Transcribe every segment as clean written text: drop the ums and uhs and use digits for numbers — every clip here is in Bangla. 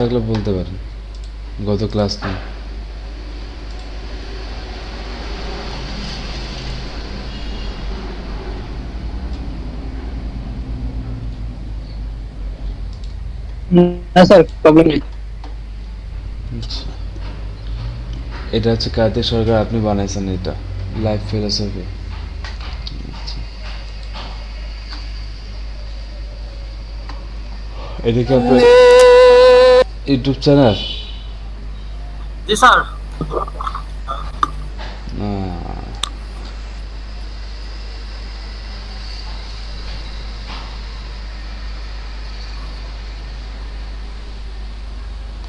থাকলে বলতে পারেন গত ক্লাস নিয়ে। না স্যার, প্রবলেম নেই। আচ্ছা, এটা হচ্ছে কার্তিক সরকার, আপনি বানাইছেন এটা লাইফ ফিলোসফি। এটা কি আপনার ইউটিউব চ্যানেল? জি স্যার।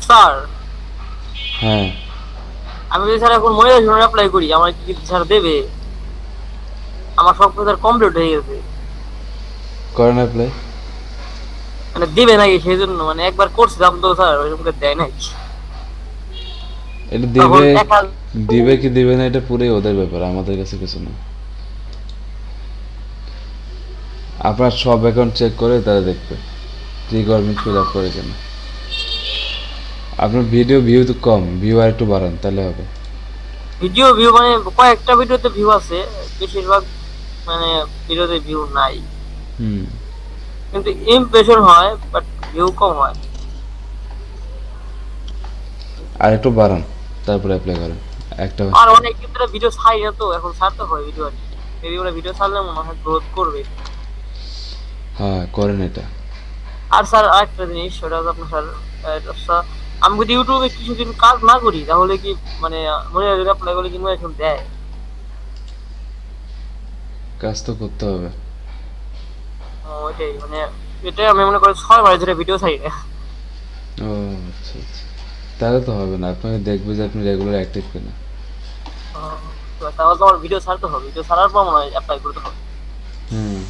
স্যার, হ্যাঁ, আমি যদি স্যার এখন মহিলা জন্য অ্যাপ্লাই করি, আমার কি স্যার দেবে? আমার সব কিছু কমপ্লিট হয়ে গেছে। করেন অ্যাপ্লাই। মানে দিবে নাকি সেই জন্য, মানে একবার করছিলাম তো স্যার, ওইরকম করে দেয় নাই। এটা তখন দিবে, একা। দিবে কি দিবে না এটা পুরোই ওদের ব্যাপার, আমাদের কাছে কিছু না। আপনার সব অ্যাকাউন্ট চেক করে তারা দেখবে রিকোয়ারমেন্ট ফিল আপ করে কিনা। আপনার ভিডিও ভিউ তো কম, ভিউ আর একটু বাড়ান তাহলে হবে। ভিডিও ভিউ মানে কয়েকটা ভিডিওতে ভিউ আছে, বেশিরভাগ মানে ভিডিওতে ভিউ নাই। হুম, কিন্তু ইমপ্রেশন হয়, বাট ভিউ কম হয়। আর একটু বাড়ান, তারপরে অ্যাপ্লাই করেন একটা। আর অনেক ক্ষেত্রে ভিডিও ছাড়ি না, তো এখন ছাড়তে হয় ভিডিও আর কি। যদি ওরা ভিডিও ছাড়লে মনে হয় গ্রোথ করবে। হ্যাঁ, করেন এটা। আর স্যার আরেকটা জিনিস, সেটা হচ্ছে আপনার স্যার, স্যার, আমি যদি ইউটিউবে কিছুদিন কাজ না করি তাহলে কি মানে মনে হয় অ্যাপ্লাই করলে কি মনে হয় দেয়? কাজ তো করতে হবে। ওইটাই মানে, এটাই আমি মনে করি 6 মাস ধরে ভিডিও ছাড়ি না। ও আচ্ছা আচ্ছা, তাহলে তো হবে না, আপনাকে দেখবে যে আপনি রেগুলার অ্যাক্টিভ কিনা। তো তাহলে তো আমার ভিডিও ছাড়তে হবে, ভিডিও ছাড়ার পর মনে হয় অ্যাপ্লাই করতে হবে। হুম,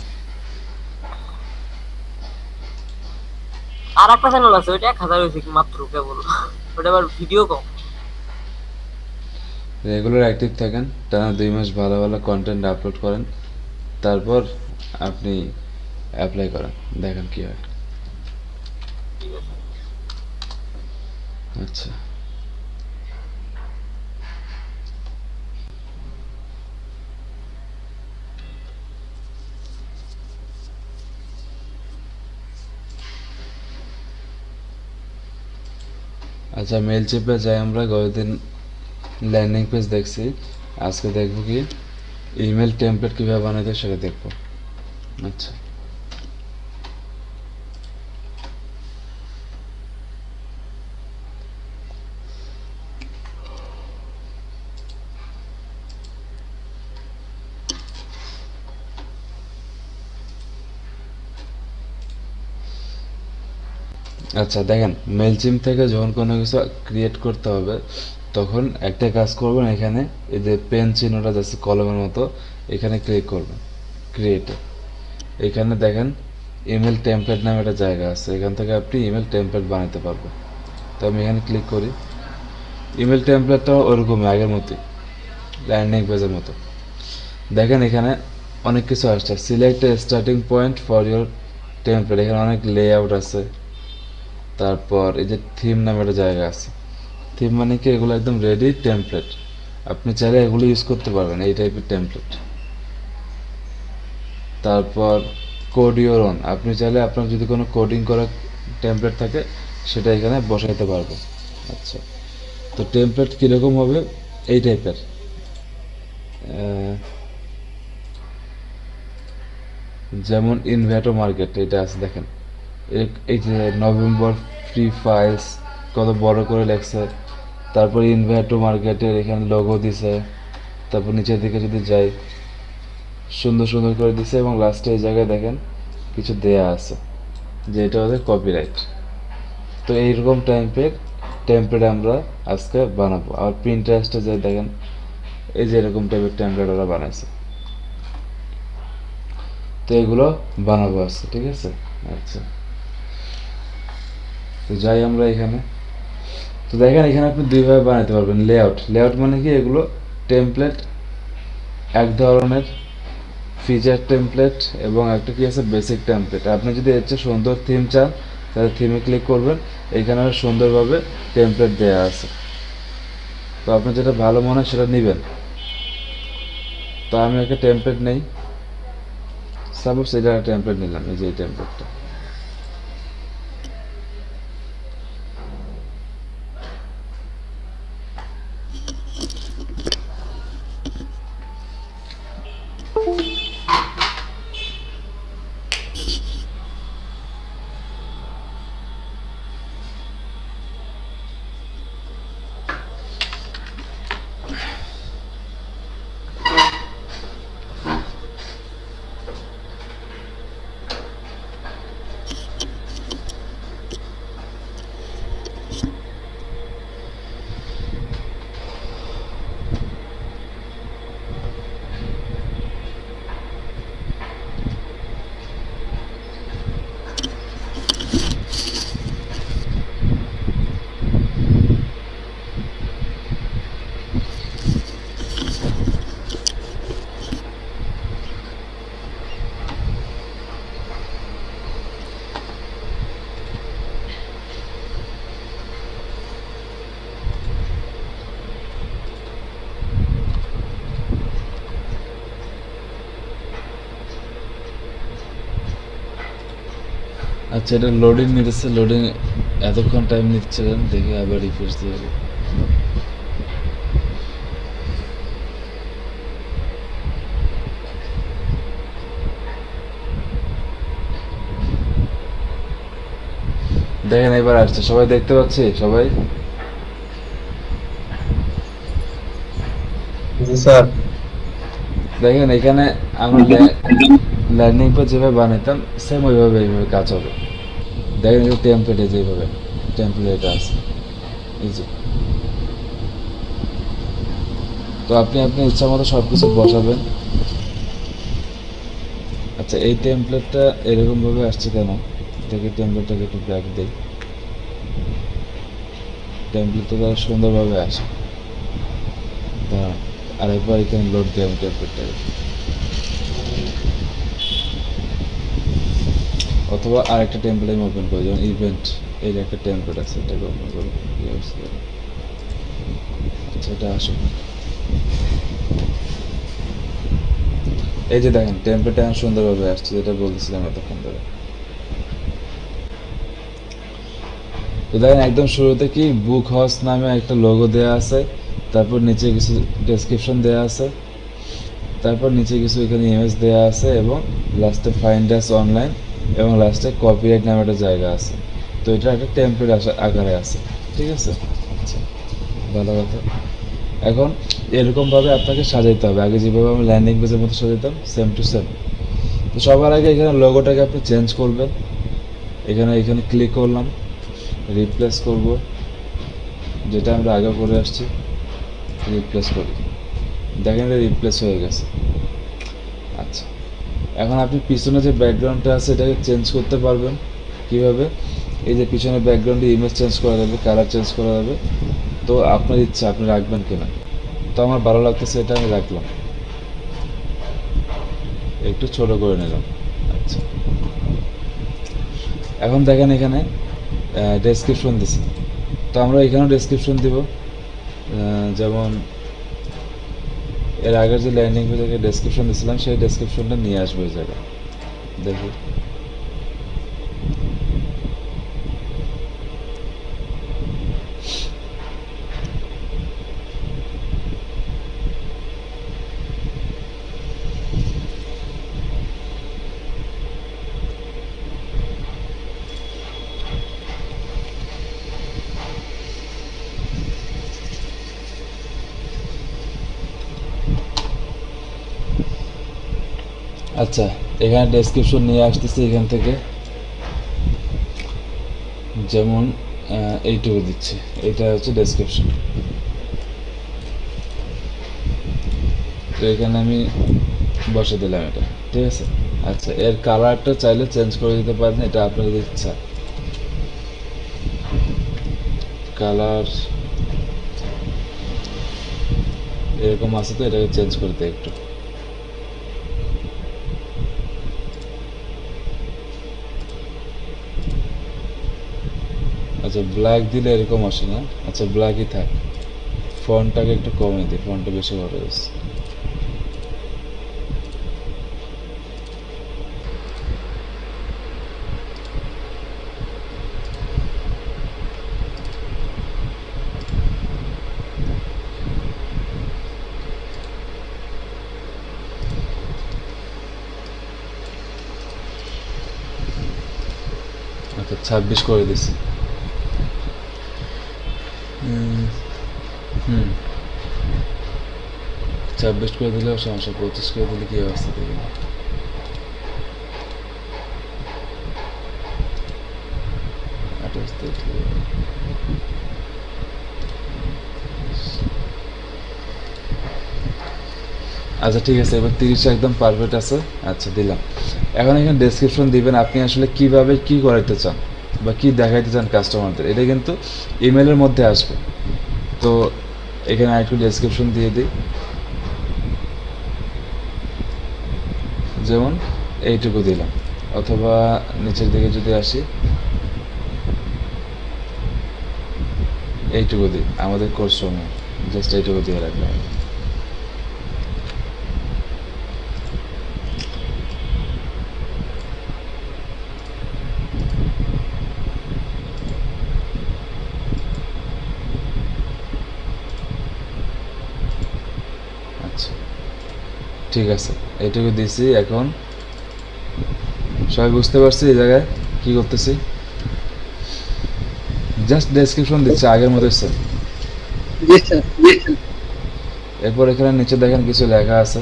আর একটা চ্যানেল আছে, ওইটা 1,000 হয়েছে কি মাত্র কেবল। ওটা আবার ভিডিও কম। রেগুলার অ্যাক্টিভ থাকেন, টানা 2 মাস ভালো ভালো কন্টেন্ট আপলোড করেন, তারপর আপনি অ্যাপ্লাই করেন, দেখেন কি হয়। ঠিক আছে। আচ্ছা, আচ্ছা, মেল চিপে যাই আমরা। গতদিন ল্যান্ডিং পেজ দেখছি, আজকে দেখব কি ইমেল টেমপ্লেট কীভাবে বানাতে সেটা দেখব। আচ্ছা, আচ্ছা দেখেন, মেলচিম থেকে যখন কোনো কিছু ক্রিয়েট করতে হবে তখন একটা কাজ করবেন, এখানে এই যে পেন চিহ্নটা যাচ্ছে কলমের মতো, এখানে ক্লিক করবেন ক্রিয়েটে। এখানে দেখেন ইমেল টেমপ্লেট নামে একটা জায়গা আছে, এখান থেকে আপনি ইমেল টেমপ্লেট বানাতে পারবেন। তো আমি এখানে ক্লিক করি। ইমেল টেমপ্লেটটা ওরকমই আগের মতোই, ল্যান্ডিং পেজের মতো। দেখেন এখানে অনেক কিছু আসছে, select A starting point for your template, এখানে অনেক লেআউট আছে। তারপর এই যে থিম নামে একটা জায়গা আছে, থিম মানে কি এগুলো একদম রেডি টেমপ্লেট, আপনি চাইলে এগুলো ইউজ করতে পারবেন, এই টাইপের টেমপ্লেট। তারপর কোড ইউর অন, আপনি চাইলে আপনার যদি কোনো কোডিং করা টেমপ্লেট থাকে সেটা এখানে বসাইতে পারবেন। আচ্ছা, তো টেমপ্লেট কীরকম হবে, এই টাইপের। যেমন ইনভেটো মার্কেট এটা আছে দেখেন, এই যে নভেম্বর ফ্রি ফাইলস কত বড় করে লেখছে। তারপর ইনভেটো মার্কেটের এখানে লোগো দিছে। তারপর নিচের দিকে যদি যাই, সুন্দর সুন্দর করে দিছে, এবং লাস্টে এই জায়গায় দেখেন কিছু দেয়া আছে যে এটা হচ্ছে কপিরাইট। তো এইরকম টাইপের টেমপ্লেট আমরা আজকে বানাবো। আর প্রিন্টারেস্টে যে দেখেন এই যে এরকম টাইপের টেমপ্লেট ওরা বানাইছে, তো এগুলো বানাবো আজকে, ঠিক আছে। আচ্ছা, তো যাই আমরা এখানে। তো দেখেন এখানে আপনি দুইভাবে বানাতে পারবেন। লেআউট, লেআউট মানে কি এগুলো টেমপ্লেট, এক ধরনের ফিচার টেমপ্লেট, এবং একটা কি আছে বেসিক টেমপ্লেট। আপনি যদি এর চেয়ে সুন্দর থিম চান তাহলে থিমে ক্লিক করবেন, এখানে সুন্দরভাবে টেমপ্লেট দেওয়া আছে। তো আপনার যেটা ভালো মনে হয় সেটা নেবেন। তো আমি একটা টেমপ্লেট নেই, সাপোজ এটা টেমপ্লেট নিলাম, এই যে এই টেমপ্লেটটা। আচ্ছা, এটা লোডিং নিতেছে, লোডিং এতক্ষণ টাইম নিচ্ছে, দেখে আবার রিফ্রেশ দিয়ে দেবো। দেখেন এবার আসছে, সবাই দেখতে পাচ্ছি? সবাই জি স্যার। দেখেন এখানে আমরা ল্যান্ডিং পেজ যেভাবে বানাইতাম সেম ওইভাবে এইভাবে কাজ হবে। দেখেন এই টেমপ্লেটে যেভাবে টেমপ্লেট আছে, এই যে। তো আপনি আপনার ইচ্ছা মতো সব কিছু বসাবেন। আচ্ছা, এই টেমপ্লেটটা এরকমভাবে আসছে কেন? দেখে টেমপ্লেটটাকে একটু ব্যাক দিই। টেমপ্লেটটা তারা সুন্দরভাবে আসে। দাঁড়ান, আরেকবার এখানে লোড দিই আমি টেমপ্লেটটাকে। অথবা আরেকটা টেমপ্লেট আমি ওপেন করি, যেমন ইভেন্ট, এই যে একটা টেমপ্লেট আছে, এটাকে ওপেন করি। আচ্ছা, এটা আসুন। এই যে দেখেন টেমপ্লেটটা এখন সুন্দরভাবে আসছে, যেটা বলতেছিলাম এতক্ষণ ধরে। তো দেখেন একদম শুরুতে কি বুক হাউস নামে একটা লোগো দেওয়া আছে, তারপর নিচে কিছু ডেসক্রিপশন দেওয়া আছে, তারপর নিচে কিছু এখানে ইমেজ দেওয়া আছে, এবং লাস্টে ফাইন্ড আস অনলাইন, এবং লাস্টে কপিরাইট নামে একটা জায়গা আছে। তো এটা একটা টেমপ্লেট আকারে আছে, ঠিক আছে? আচ্ছা, ভালো কথা। এখন এরকমভাবে আপনাকে সাজাইতে হবে, আগে যেভাবে আমি ল্যান্ডিং পেজের মতো সাজাইতাম সেম টু সেম। তো সবার আগে এখানে লোগোটাকে আপনি চেঞ্জ করবেন। এখানে এখানে ক্লিক করলাম, রিপ্লেস করব, যেটা আমরা আগে করে আসছি, রিপ্লেস করি। দেখেন এটা রিপ্লেস হয়ে গেছে। আচ্ছা, এখন আপনি পিছনে যে ব্যাকগ্রাউন্ডটা আছে এটাকে চেঞ্জ করতে পারবেন কিভাবে? এই যে পিছনে ব্যাকগ্রাউন্ডে ইমেজ চেঞ্জ করা যাবে, কালার চেঞ্জ করা যাবে। তো আপনার ইচ্ছা আপনি রাখবেন কিনা। তো আমার ভালো লাগতেছে, এটা আমি রাখলাম, একটু ছোট করে নিলাম। আচ্ছা, এখন দেখেন এখানে ডেসক্রিপশন দিছি। তো আমরা এখানেও ডেসক্রিপশন দিব, যেমন এর আগের যে ল্যান্ডিং পেজে ডেসক্রিপশন দিয়েছিলাম সেই ডেসক্রিপশনটা নিয়ে আসবো এই জায়গায়। দেখি, আচ্ছা এখানে ডেসক্রিপশন নিয়ে আসতেছি এখান থেকে, যেমন এইটুকু দিচ্ছি, এইটা হচ্ছে ডেসক্রিপশন। তো এখানে আমি বসে দিলাম এটা, ঠিক আছে? আচ্ছা, এর কালারটা চাইলে চেঞ্জ করে দিতে পারেন, এটা আপনাদের ইচ্ছা। কালার এরকম আছে, তো এটাকে চেঞ্জ করতে একটু। আচ্ছা ব্ল্যাক দিলে এরকম আসে না, আচ্ছা ব্ল্যাকই থাক। ফন্টটাকে একটু কমিয়ে দিই, ফন্টটা বেশি বড় হয়েছে। আচ্ছা 26 করে দিছি। হুম হুম 26 করে দিলেও সমস্যা, 25 করে দিলে কি অবস্থা দেখি। 28 থেকে আচ্ছা ঠিক আছে, এবার 30 একদম পারফেক্ট আছে। আচ্ছা দিলাম। এখন এখানে ডেসক্রিপশন দিবেন আপনি আসলে কিভাবে কি করাইতে চান বা কি দেখাইতে চান কাস্টমারদের, এটা কিন্তু ইমেলের মধ্যে আসবে। তো এখানে আরেকটু ডেসক্রিপশন দিয়ে দিই, যেমন এইটুকু দিলাম, অথবা নিচের দিকে যদি আসি এইটুকু দিই, আমাদের কোর্স সমূহ জাস্ট এইটুকু দিয়ে রাখলাম। আচ্ছা ঠিক আছে, এইটুকু দিছি। এখন সবাই বুঝতে পারছি এই জায়গায় কি করতেছি? জাস্ট ডেসক্রিপশন দিচ্ছে আগের মতোই সেম। জি স্যার, জি স্যার। এরপর এখানে নিচে দেখেন কিছু লেখা আছে,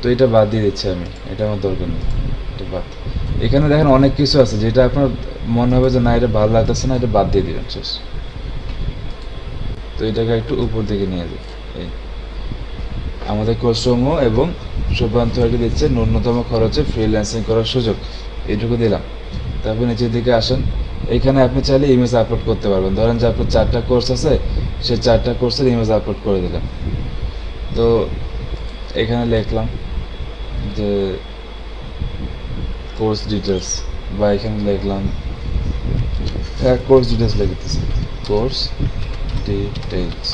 তো এটা বাদ দিয়ে দিচ্ছি আমি, এটা আমার দরকার নেই, এটা বাদ। এখানে দেখেন অনেক কিছু আছে যেটা আপনার মনে হবে যে না এটা ভালো লাগতেছে না, এটা বাদ দিয়ে দিবেন শেষ। তো এটাকে একটু উপর দিকে নিয়ে যাই। এই আমাদের কোর্সসমূহ এবং শুভান্তকে দিচ্ছে ন্যূনতম খরচে ফ্রিল্যান্সিং করার সুযোগ, এইটুকু দিলাম। তারপর নিচের দিকে আসেন, এখানে আপনি চাইলে ইমেজ আপলোড করতে পারবেন। ধরেন যে আপনার 4টা কোর্স আছে, সেই 4টা কোর্সের ইমেজ আপলোড করে দিলাম। তো এখানে লিখলাম যে কোর্স ডিটেলস, বা এখানে লিখলাম কোর্স ডিটেলস লিখতেছি, কোর্স ডিটেলস।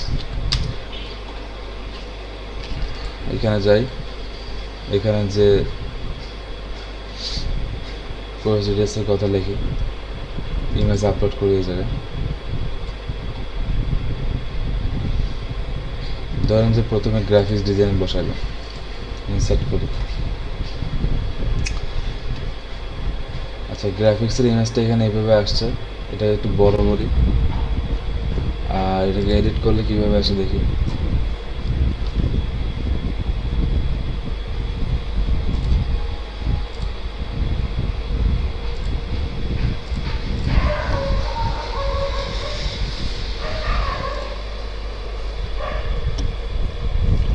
এখানে যাই, এখানে যে কোর্স ডিটেলসের কথা লিখি, ইমেজ আপলোড করি এই জায়গায়। ধরেন যে প্রথমে গ্রাফিক্স ডিজাইন বসালাম, ইনসার্ট করি। আচ্ছা গ্রাফিক্সের ইমেজটা এখানে এইভাবে আসছে, এটা একটু বড় করি। আর এটাকে এডিট করলে কীভাবে আসে দেখি।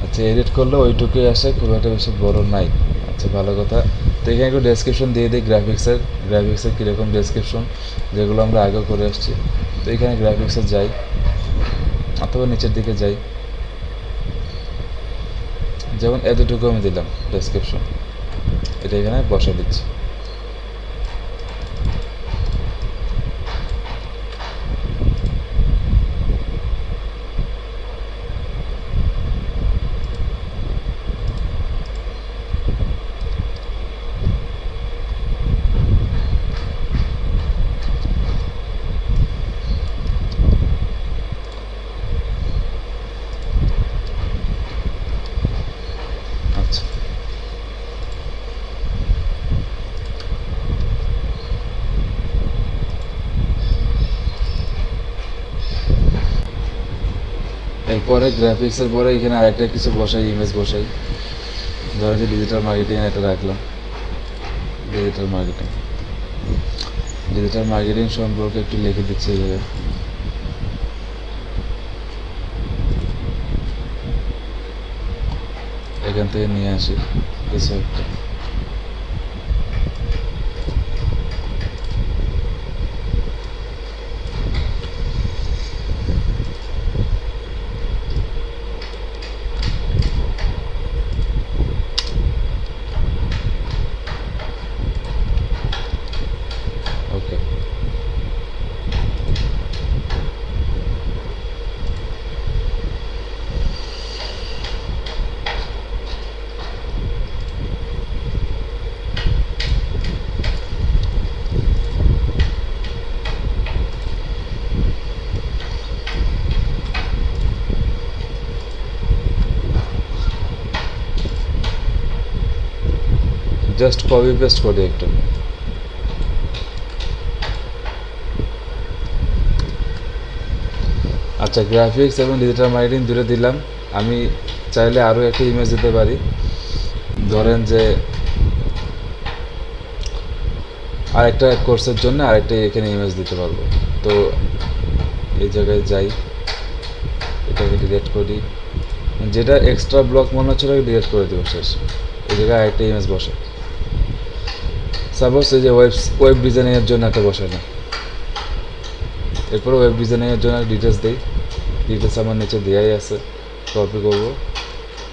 আচ্ছা এডিট করলে ওইটুকুই আসে, খুব একটা বেশি বড় নাই। আচ্ছা ভালো কথা। তো এখানে একটু ডেসক্রিপশন দিয়ে দিই গ্রাফিক্সের কীরকম ডেসক্রিপশন, যেগুলো আমরা আগেও করে আসছি। তো এখানে গ্রাফিক্সে যাই, অথবা নিচের দিকে যাই, যেমন এতটুকু আমি দিলাম ডেসক্রিপশন, এটা এখানে বসা দিচ্ছি। আচ্ছা এরপরে গ্রাফিক্সের পরে এখানে আরেকটা কিছু বসাই, ইমেজ বসাই। ধরো যে ডিজিটাল মার্কেটিং এটা রাখলাম, ডিজিটাল মার্কেটিং। ডিজিটাল মার্কেটিং সম্পর্কে একটু লিখে দিচ্ছি এই জায়গায়। এখান থেকে নিয়ে আসি কিছু একটা। ওকে জাস্ট কপি পেস্ট করি একটু। আচ্ছা, গ্রাফিক্স এবং ডিজিটাল মার্কেটিং দুটো দিলাম। আমি চাইলে আরও একটা ইমেজ দিতে পারি। ধরেন যে আরেকটা কোর্সের জন্য আরেকটা এখানে ইমেজ দিতে পারবো। তো এই জায়গায় যাই, এটাকে ডিলিট করি, যেটা এক্সট্রা ব্লক মনে হচ্ছে ওটাকে ডিলিট করে দেবো শেষ। এই জায়গায় আরেকটা ইমেজ বসে, সাপোজ এই যে ওয়েব ডিজাইনিংয়ের জন্য একটা বসে না। এরপরে ওয়েব ডিজাইনিংয়ের জন্য ডিটেলস দিই, ডিটেলস আমার নিচে দেওয়াই আছে, কপি করবো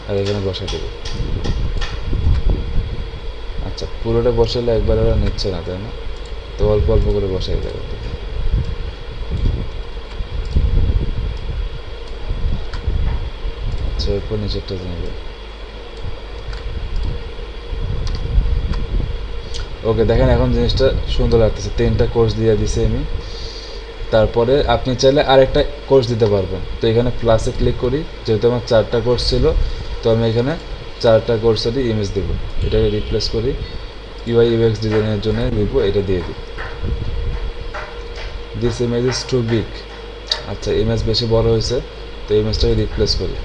আর এখানে বসাই দেবো। আচ্ছা, পুরোটা বসালে একবার ওরা নিচ্ছে না, তাই না? তো অল্প অল্প করে বসাই দেবে। আচ্ছা, এরপর নিচেরটা নেবে। ওকে, দেখেন এখন জিনিসটা সুন্দর লাগতেছে। 3টা কোর্স দিয়ে দিছি আমি। তারপরে আপনি চাইলে আরেকটা কোর্স দিতে পারবেন। তো এখানে প্লাসে ক্লিক করি, যেহেতু আমার 4টা কোর্স ছিল, তো আমি এখানে 4টা কোর্সেরই ইমেজ দেব। এটাকে রিপ্লেস করি, ইউআই ইউএক্স ডিজাইনের জন্য দিব, এটা দিয়ে দিই। This image is too big. আচ্ছা, ইমেজ বেশি বড় হয়েছে, তো ইমেজটাকে রিপ্লেস করি।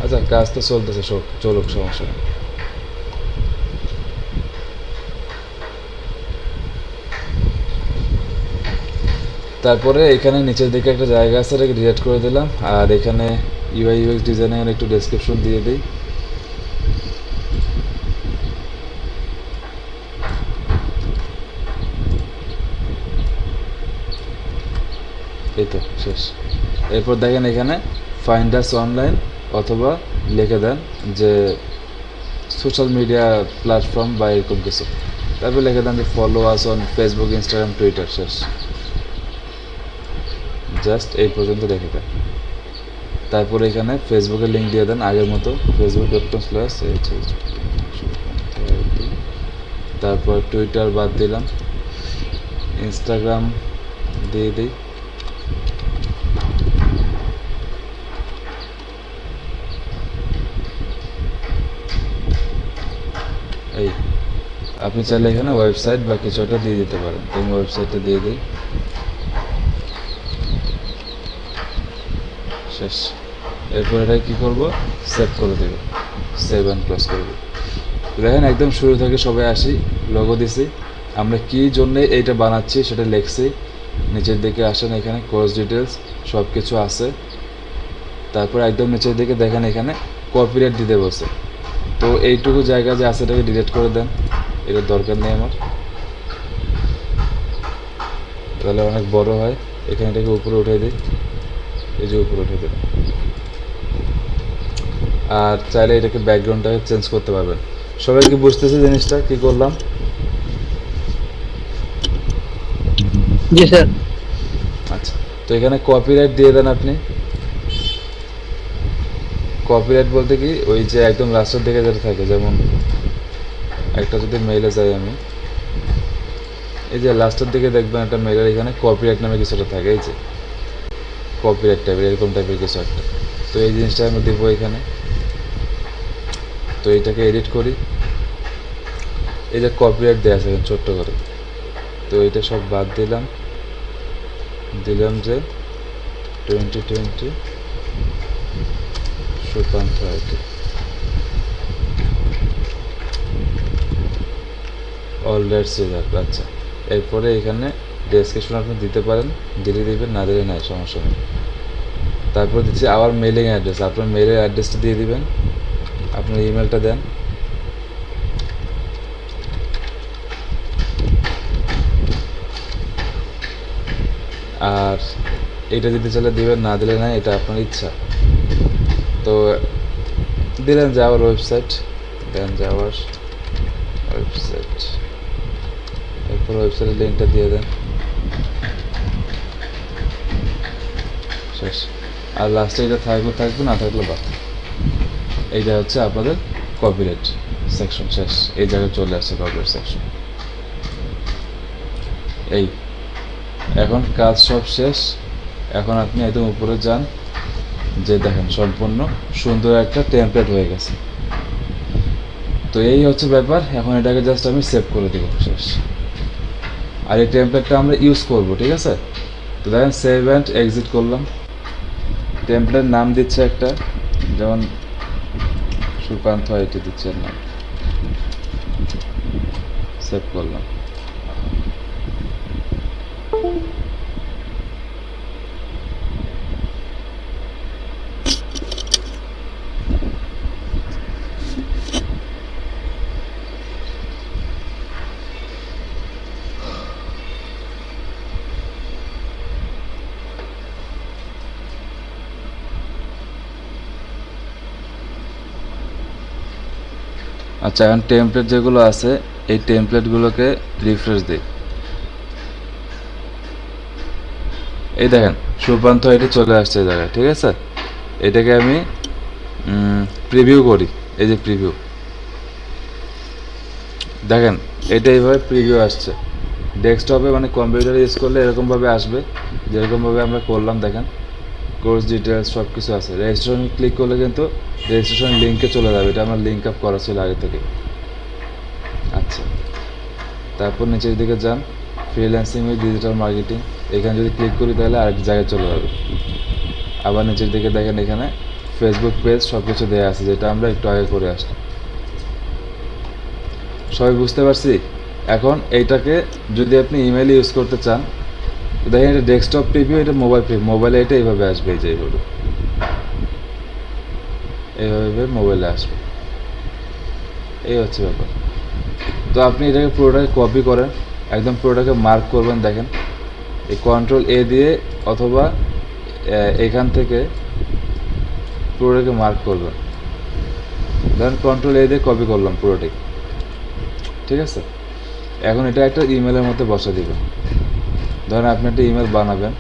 আচ্ছা, কাজ তো চলতেছে, চলুক, সমস্যা নেই। তারপরে এখানে নিচের দিকে একটা জায়গা আছে, এটাকে ডিলিট করে দিলাম। আর এখানে ইউআই ইউএক্স ডিজাইনের একটু ডেসক্রিপশন দিয়ে দিই। এই তো শেষ। এরপর দেখেন এখানে ফাইন্ড আস অনলাইন, অথবা লিখে দেন যে সোশ্যাল মিডিয়া প্ল্যাটফর্ম বা এরকম কিছু। তারপর লিখে দেন যে follow us on Facebook, Instagram, Twitter. শেষ, জাস্ট এই পর্যন্ত রেখে দেন। তারপরে এখানে ফেসবুকের লিঙ্ক দিয়ে দেন আগের মতো, facebook.com/, তারপর টুইটার বাদ দিলাম, ইনস্টাগ্রাম দিয়ে দিই, এই আপনি চাইলে এখানে ওয়েবসাইট বা কিছু একটা দিয়ে দিতে পারেন। আমি ওয়েবসাইটটা দিয়ে দিই, শেষ। এরপর এটা কী করবো, সেভ করে দেবো, সেভ অ্যান্ড ক্লোজ করবো। দেখেন একদম শুরু থেকে সবাই আসি, লোগো দিছি, আমরা কী জন্যে এইটা বানাচ্ছি সেটা লিখছি। নিচের দিকে আসেন, এখানে কোর্স ডিটেলস সব কিছু আছে। তারপর একদম নিচের দিকে দেখেন এখানে কপিরাইট দিতে বসে। তো এইটুকু জায়গা যে আছে এটাকে ডিলিট করে দেন, এটার দরকার নেই আমার, তাহলে অনেক বড় হয়। এখানে এটাকে উপরে উঠে দিই, এই যে উপরে উঠে দিলাম। আর চাইলে এটাকে ব্যাকগ্রাউন্ডটাকে চেঞ্জ করতে পারবেন। সবাই কি বুঝতেছে জিনিসটা কি করলাম? জি স্যার। আচ্ছা, তো এখানে কপিরাইট দিয়ে দেন আপনি। কপিরাইট বলতে কি, ওই যে একদম লাস্টের দিকে যেটা থাকে, যেমন একটা যদি মেইলে যাই আমি, এই যে লাস্টের দিকে দেখবেন একটা মেইলের এখানে কপিরাইট নামে কিছুটা থাকে, এই যে কপিরাইট টাইপের এরকম টাইপের কিছু একটা। তো এই জিনিসটা আমি দেবো এখানে। তো এইটাকে এডিট করি, এই যে কপিরাইট দেওয়া আছে ছোট্ট করে, তো এটা সব বাদ দিলাম, দিলাম যে 2020 সুপান 30 অল দ্যাটস ইট। আচ্ছা, এরপরে এখানে ডেসক্রিপশন আপনি দিতে পারেন, দিলে দিবেন, না দিলে নাই, সমস্যা নেই। তারপর দিচ্ছি আওয়ার মেলিং অ্যাড্রেস, আপনার মেলের অ্যাড্রেসটা দিয়ে দিবেন, আপনার ইমেলটা দেন। আর এটা দিতে চাইলে দিবেন, না দিলে না, এটা আপনার ইচ্ছা। তো দিলেন যাওয়ার ওয়েবসাইট, দেন যাওয়ার ওয়েবসাইট, এরপর ওয়েবসাইটের লিঙ্কটা দিয়ে দেন, শেষ। আর লাস্টে এটা থাকবে, না থাকলে বাদ। এইটা হচ্ছে আপনাদের কপিরাইট সেকশন, শেষ। এই জায়গায় চলে আসছে কপিরাইট সেকশন। এই এখন কাজ সব শেষ। এখন আপনি একদম উপরে যান, যে দেখেন সম্পূর্ণ সুন্দর একটা টেমপ্লেট হয়ে গেছে। তো এই হচ্ছে ব্যাপার। এখন এটাকে জাস্ট আমি সেভ করে দেবো, শেষ। আর এই টেমপ্লেটটা আমরা ইউজ করব, ঠিক আছে? তো দেখেন সেভ অ্যান্ড এক্সিট করলাম। টেমপ্লেট নাম দিচ্ছে একটা, যেমন সুকান্ত আইটি দিচ্ছে নাম, সেভ করলাম। আচ্ছা, এখন টেমপ্লেট যেগুলো আছে এই টেমপ্লেটগুলোকে রিফ্রেশ দিই। এই দেখেন সুকান্ত আইটি চলে আসছে এই জায়গায়, ঠিক আছে? এটাকে আমি প্রিভিউ করি। এই যে প্রিভিউ, দেখেন এটা এইভাবে প্রিভিউ আসছে ডেস্কটপে, মানে কম্পিউটারে ইউজ করলে এরকমভাবে আসবে, যেরকমভাবে আমরা করলাম। দেখেন কোর্স ডিটেলস সব কিছু আছে। রেজিস্ট্রেশন ক্লিক করলে কিন্তু রেজিস্ট্রেশন লিঙ্কে চলে যাবে, এটা আমার লিঙ্ক আপ করা ছিল আগে থেকে। আচ্ছা, তারপর নিচের দিকে যান, ফ্রিল্যান্সিং উইথ ডিজিটাল মার্কেটিং, এখানে যদি ক্লিক করি তাহলে আরেক জায়গায় চলে যাবে। আবার নিচের দিকে দেখেন এখানে ফেসবুক পেজ সব কিছু দেওয়া আছে, যেটা আমরা একটু আগে করে আসলাম। সবাই বুঝতে পারছি? এখন এইটাকে যদি আপনি ইমেল ইউজ করতে চান, দেখেন এটা ডেস্কটপ প্রিভিউ, এটা মোবাইল প্রিভিউ। মোবাইলে এটা এইভাবে আসবে, এই যে এইভাবে মোবাইলে আসবে। এই হচ্ছে ব্যাপার। তো আপনি এটাকে পুরোটাকে কপি করেন, একদম পুরোটাকে মার্ক করবেন। দেখেন এই কন্ট্রোল এ দিয়ে অথবা এখান থেকে পুরোটাকে মার্ক করবেন। ধরেন কন্ট্রোল এ দিয়ে কপি করলাম পুরোটাই, ঠিক আছে? এখন এটা একটা ইমেলের মধ্যে বসে দিবেন। ধরেন আপনি একটা ইমেল বানাবেন,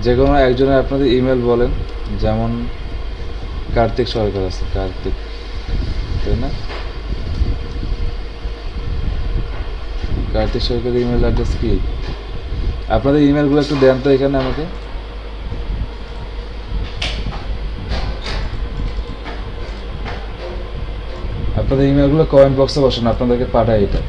যে কোনো একজনের আপনাদের ইমেল বলেন, যেমন কার্তিক সরকার আছে, কার্তিক, তাই না? কার্তিক সরকারের ইমেল অ্যাড্রেস কি? আপনাদের ইমেলগুলো একটু দেন তো এখানে আমাকে। আপনাদের ইমেলগুলো কমেন্ট বক্সে বসান, আপনাদেরকে পাঠাই এটা।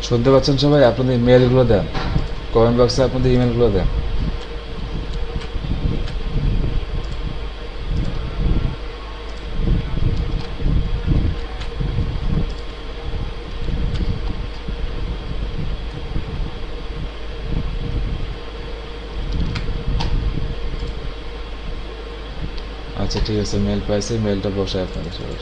শুনতে পাচ্ছেন সবাই? আপনাদের ইমেলগুলো দেন, কমেন্ট বক্সে আপনাদের ইমেলগুলো দেন। আচ্ছা ঠিক আছে, মেল পাইছে, মেলটা বসায় আপনাদের সবাই।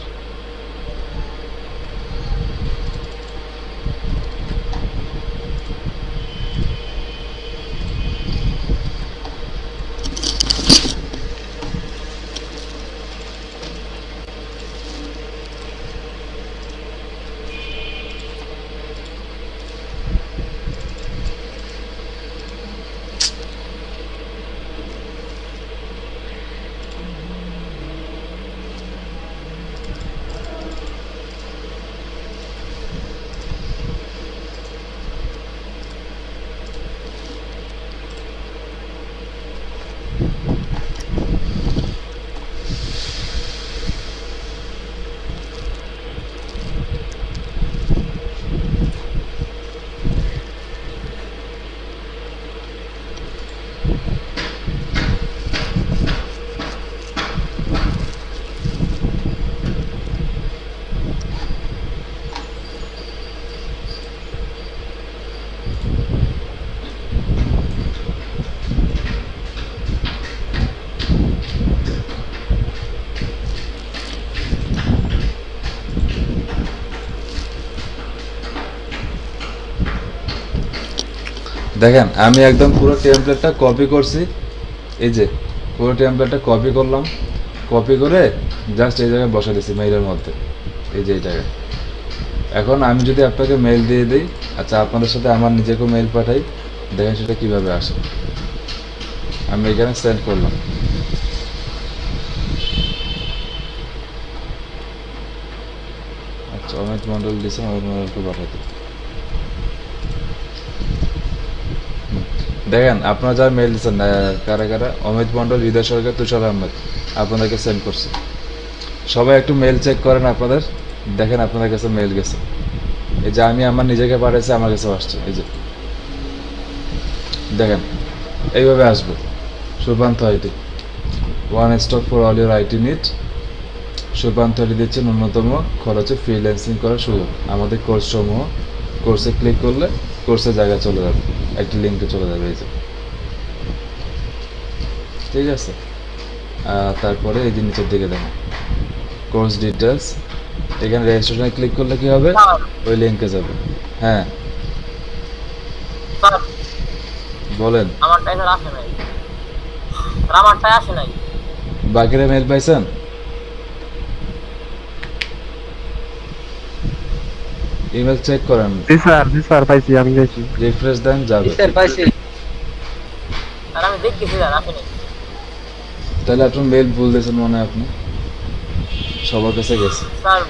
দেখেন আমি একদম পুরো টেমপ্লেটটা কপি করছি, এই যে পুরো টেমপ্লেটটা কপি করলাম, কপি করে জাস্ট এই জায়গায় বসা দিচ্ছি মেইলের মধ্যে, এই যে এই জায়গায়। এখন আমি যদি আপনাকে মেইল দিয়ে দিই, আচ্ছা আপনাদের সাথে আমার নিজেকেও মেইল পাঠাই, দেখেন সেটা কীভাবে আসে। আমি এখানে সেন্ড করলাম, আচ্ছা অমিত মণ্ডল দিয়েছে, অমিত মণ্ডলকে পাঠাতে। দেখেন আপনারা যারা মেইল দিচ্ছেন কারা কারা, অমিত মণ্ডল, হৃদয় সরকার, তুষার আহমেদ, আপনাদেরকে সেন্ড করছে। সবাই একটু মেইল চেক করেন আপনাদের, দেখেন আপনাদের কাছে মেইল গেছে। এই যে আমি আমার নিজেকে পাঠাইছি, আমার কাছে আসছে, এই যে দেখেন এইভাবে আসবে। Supanta IT, one stop for all your IT need. Supanta IT দিচ্ছে ন্যূনতম খরচে ফ্রিল্যান্সিং করার সুযোগ। আমাদের কোর্সসমূহ, কোর্সে ক্লিক করলে কোর্সের জায়গায় চলে যাবে, একটি লিঙ্কে চলে যাবে, এই যে ঠিক আছে। তারপরে এই যে নিচের দিকে দেখেন কোর্স ডিটেলস, এখানে রেজিস্ট্রেশনে ক্লিক করলে কি হবে, ওই লিঙ্কে যাবে। হ্যাঁ স্যার বলেন। আমারটাই স্যার আসে নাই, স্যার আমারটাই আসে নাই। বাকিরা মেল পাইছেন? ইমেল চেক করেন, জি স্যার পাইছি, আমি পাইছি। রিফ্রেশ দেন, যাবে। স্যার পাইছি। স্যার আমি দেখতেছি স্যার আসে নাই। তাহলে আপনার মেল ভুল দিয়েছেন মনে হয়, আপনি সবার কাছে গেছে। স্যার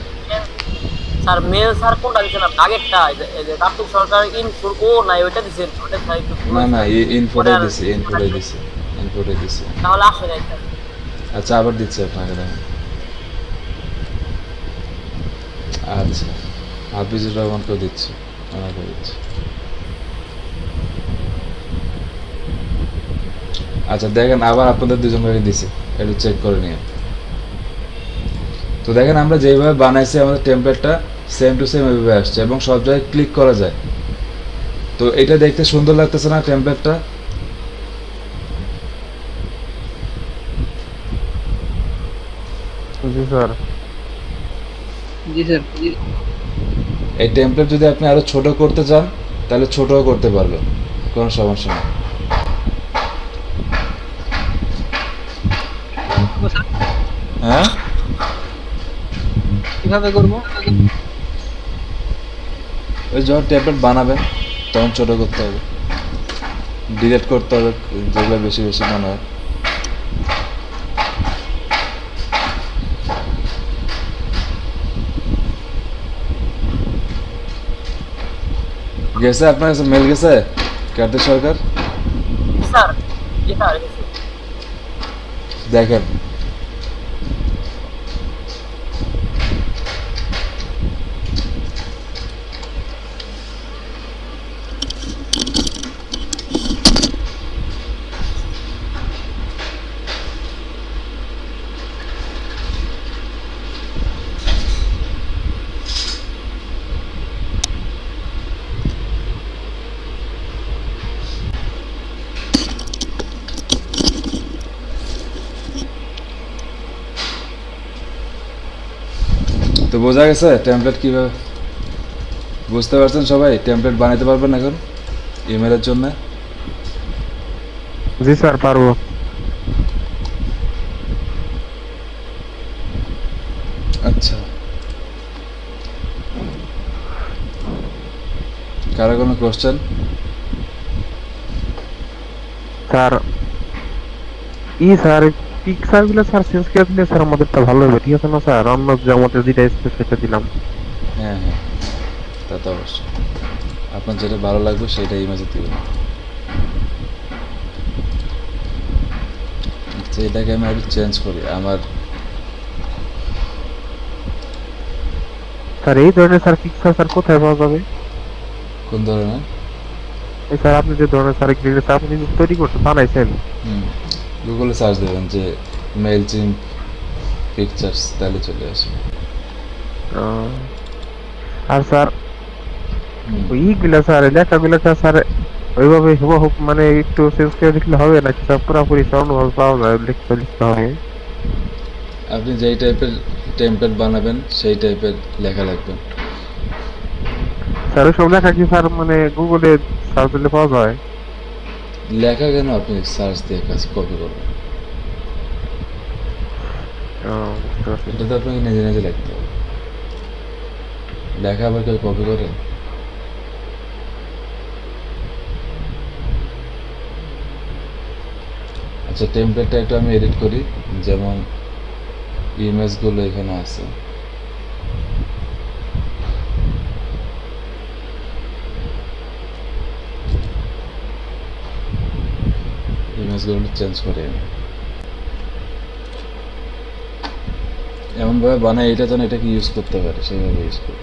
স্যার মেল স্যার কোনটা দিচ্ছেন আপনি? আগেরটা এই যে কার্তিক সরকার ইনফোর ও নাই ওইটা দিচ্ছেন, ওটা স্যার একটু ভুল না হয়েছে। না, ইনফোটাই দিছে, ইনফোটাই দিছে, ইনফোটাই দিছে। তাহলে আসে নাই স্যার। আচ্ছা আবার দিচ্ছে আপনাকে, দেখেন। আচ্ছা হাফিজুর রহমানকেও দিচ্ছে, ওনাকেও দিচ্ছে। আচ্ছা দেখেন আবার আপনাদের দুজনকে দিছে, একটু চেক করে নিয়ে। তো দেখেন আমরা যেভাবে বানাইছি আমাদের টেমপ্লেটটা সেম টু সেম এভাবে আসছে এবং সব জায়গায় ক্লিক করা যায়। তো এটা দেখতে সুন্দর লাগতেছে না টেমপ্লেটটা? জি স্যার। জি স্যার। এই টেমপ্লেট যদি আপনি আরো ছোট করতে চান তাহলে ছোটও করতে পারবেন, কোনো সমস্যা নেই। হ্যাঁ কিভাবে করবো? ওই যখন টেমপ্লেট বানাবেন তখন ছোট করতে হবে, ডিলিট করতে হবে যেগুলো বেশি বেশি মনে হয়। গেছে আপনার কাছে মেল গেছে কার্তিক সরকার? স্যার জি স্যার এসেছে। দেখেন তো বোঝা গেছে টেমপ্লেট কিভাবে, বুঝতে পারছেন সবাই? টেমপ্লেট বানাইতে পারবেন এখন ইমেলের জন্য? জি স্যার পারবো। আচ্ছা কারো কোনো কোশ্চেন? স্যার স্যার পিকচার গুলো স্যার চেঞ্জ করে দিলে স্যার আমাদেরটা ভালো হবে, ঠিক আছে না স্যার? অন্য যে আমাদের যেটা স্পেস সেটা দিলাম। হ্যাঁ হ্যাঁ তা তো অবশ্যই, আপনার যেটা ভালো লাগবে সেটা ইমেজে দেবেন। আচ্ছা এটাকে আমি একটু চেঞ্জ করি আমার। স্যার এই ধরনের স্যার পিকচার স্যার কোথায় পাওয়া যাবে? কোন ধরনের? এই স্যার আপনি যে ধরনের স্যার গ্রিডে স্যার আপনি তৈরি করতে বানাইছেন, গুগলে সার্চ দেবেন যে মেল চিম পিকচার্স, তাহলে চলে আসবে। আর স্যার ওইগুলা স্যার লেখাগুলো স্যার ওইভাবে হুবহু মানে একটু চেঞ্জ করে লিখলে হবে নাকি স্যার পুরোপুরি স্যার অনুভব পাওয়া যায় লিখতে লিখতে হবে? আপনি যেই টাইপের টেমপ্লেট বানাবেন সেই টাইপের লেখা লাগবে। স্যার ওইসব লেখা কি স্যার মানে গুগলে সার্চ দিলে পাওয়া যায়? লেখা কেন আপনি সার্চ দিয়ে কাজ কপি করবেন? বুঝতে পারছি। এটা তো আপনাকে নিজে নিজে লিখতে হবে। লেখা আবার কেউ কপি করে? আচ্ছা, টেমপ্লেটটা একটু আমি এডিট করি, যেমন ইমেজগুলো এখানে আছে। ইমেজগুলো চেঞ্জ করি আমি এমনভাবে বানাই এটা যেন এটাকে ইউজ করতে পারে, সেইভাবে ইউজ করি।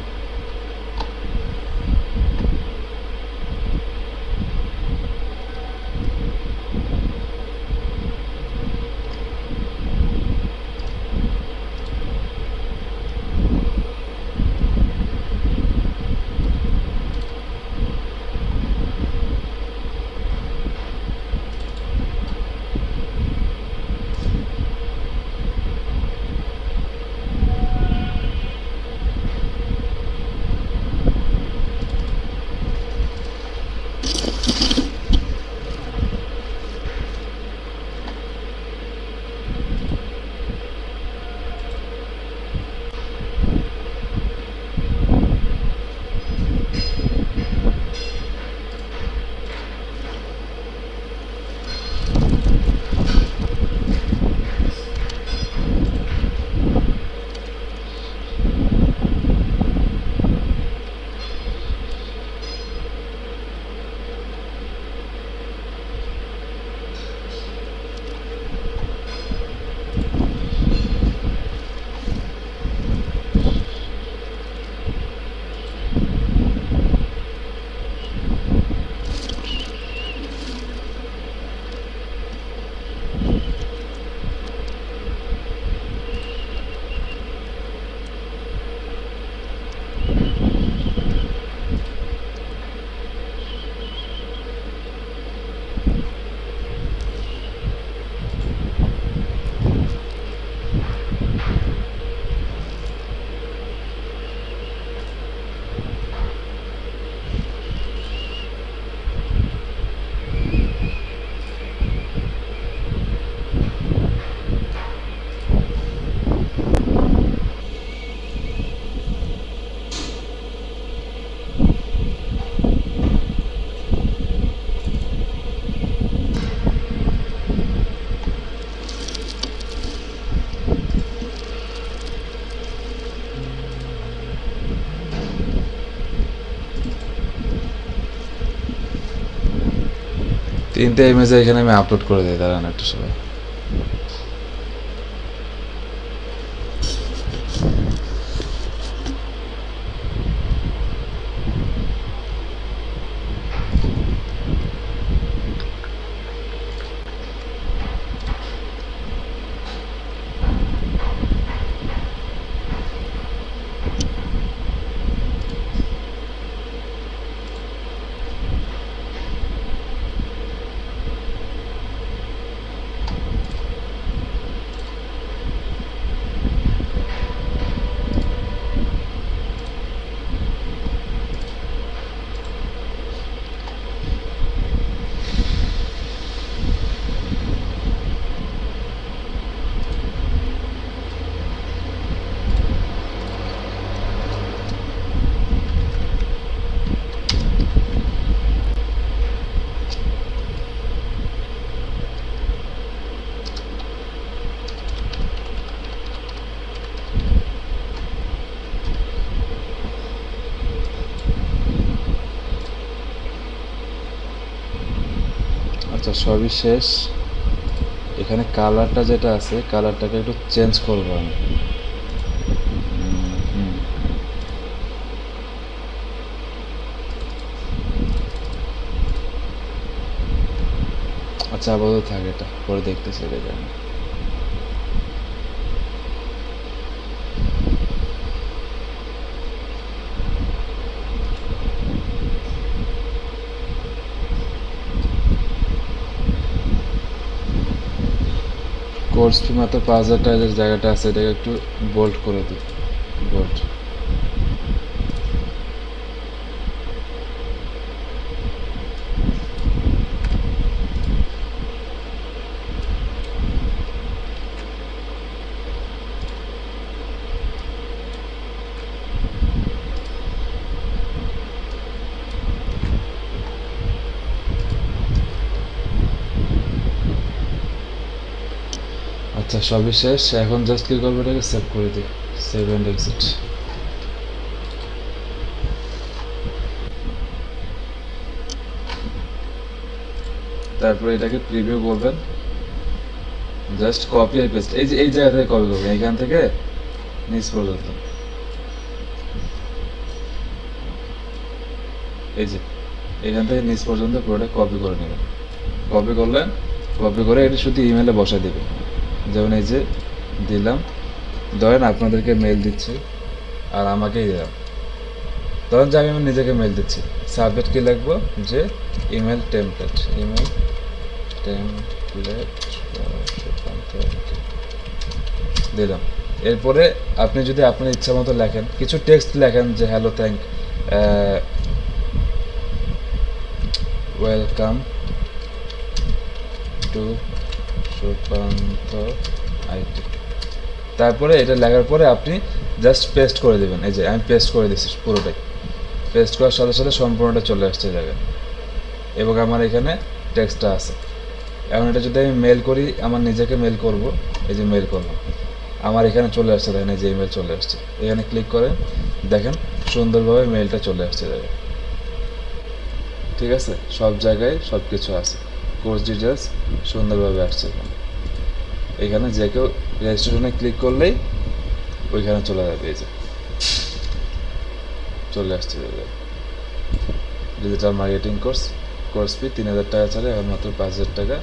তিনটে ইমেজ এখানে আমি আপলোড করে দিই, দাঁড়ান একটু সবাই। আচ্ছা, সবই শেষ। এখানে কালারটা যেটা আছে, কালারটাকে একটু চেঞ্জ করবো আমি। হুম। আচ্ছা, আপাতত থাকে, এটা পরে দেখতেছি এটা কেন। কোর্স ফি মাত্র 5,000 টাকার জায়গাটা আছে, এটাকে একটু বোল্ড করে দিই, বোল্ড। আচ্ছা, সবই শেষ। এখন জাস্ট কি করবো, এটাকে সেভ করে দিই। Save and exit. তারপরে এটাকে প্রিভিউ করবেন, জাস্ট কপি আর পেস্ট। এই যে এই জায়গা থেকে কপি করবেন, এখান থেকে নিচ পর্যন্ত। এই যে এখান থেকে নিচ পর্যন্ত পুরোটা কপি করে নেবেন। কপি করলেন, কপি করে এটা শুধু ইমেলে বসাই দেবেন। যেমন এই যে দিলাম, ধরেন আপনাদেরকে মেল দিচ্ছি আর আমাকেই দিলাম। ধরেন যে আমি আমার নিজেকে মেল দিচ্ছি, সাবজেক্ট কি লিখবো, যে ইমেল টেমপ্লেট, ইমেল টেমপ্লেট দিলাম। এরপরে আপনি যদি আপনার ইচ্ছা মতো লেখেন, কিছু টেক্সট লেখেন, যে hello thank welcome to Sukanta IT. তারপরে এটা লেখার পরে আপনি জাস্ট পেস্ট করে দেবেন। এই যে আমি পেস্ট করে দিচ্ছি পুরোটাই। পেস্ট করার সাথে সাথে সম্পূর্ণটা চলে আসছে জায়গায়, এবং আমার এখানে টেক্সটটা আছে। এখন এটা যদি আমি মেল করি, আমার নিজেকে মেল করব, এই যে মেল করলাম, আমার এখানে চলে আসছে, দেখেন এই যে ইমেল চলে আসছে। এখানে ক্লিক করেন, দেখেন সুন্দরভাবে মেলটা চলে আসছে জায়গায়। ঠিক আছে, সব জায়গায় সব কিছু আছে, কোর্স ডিটেলস সুন্দরভাবে আসছে। এখানে যে কেউ রেজিস্ট্রেশনে ক্লিক করলেই ওইখানে চলে যাবে। এই যে চলে আসছে digital marketing course, course fee 3000 টাকা ছাড়া এখন মাত্র 5000 টাকা।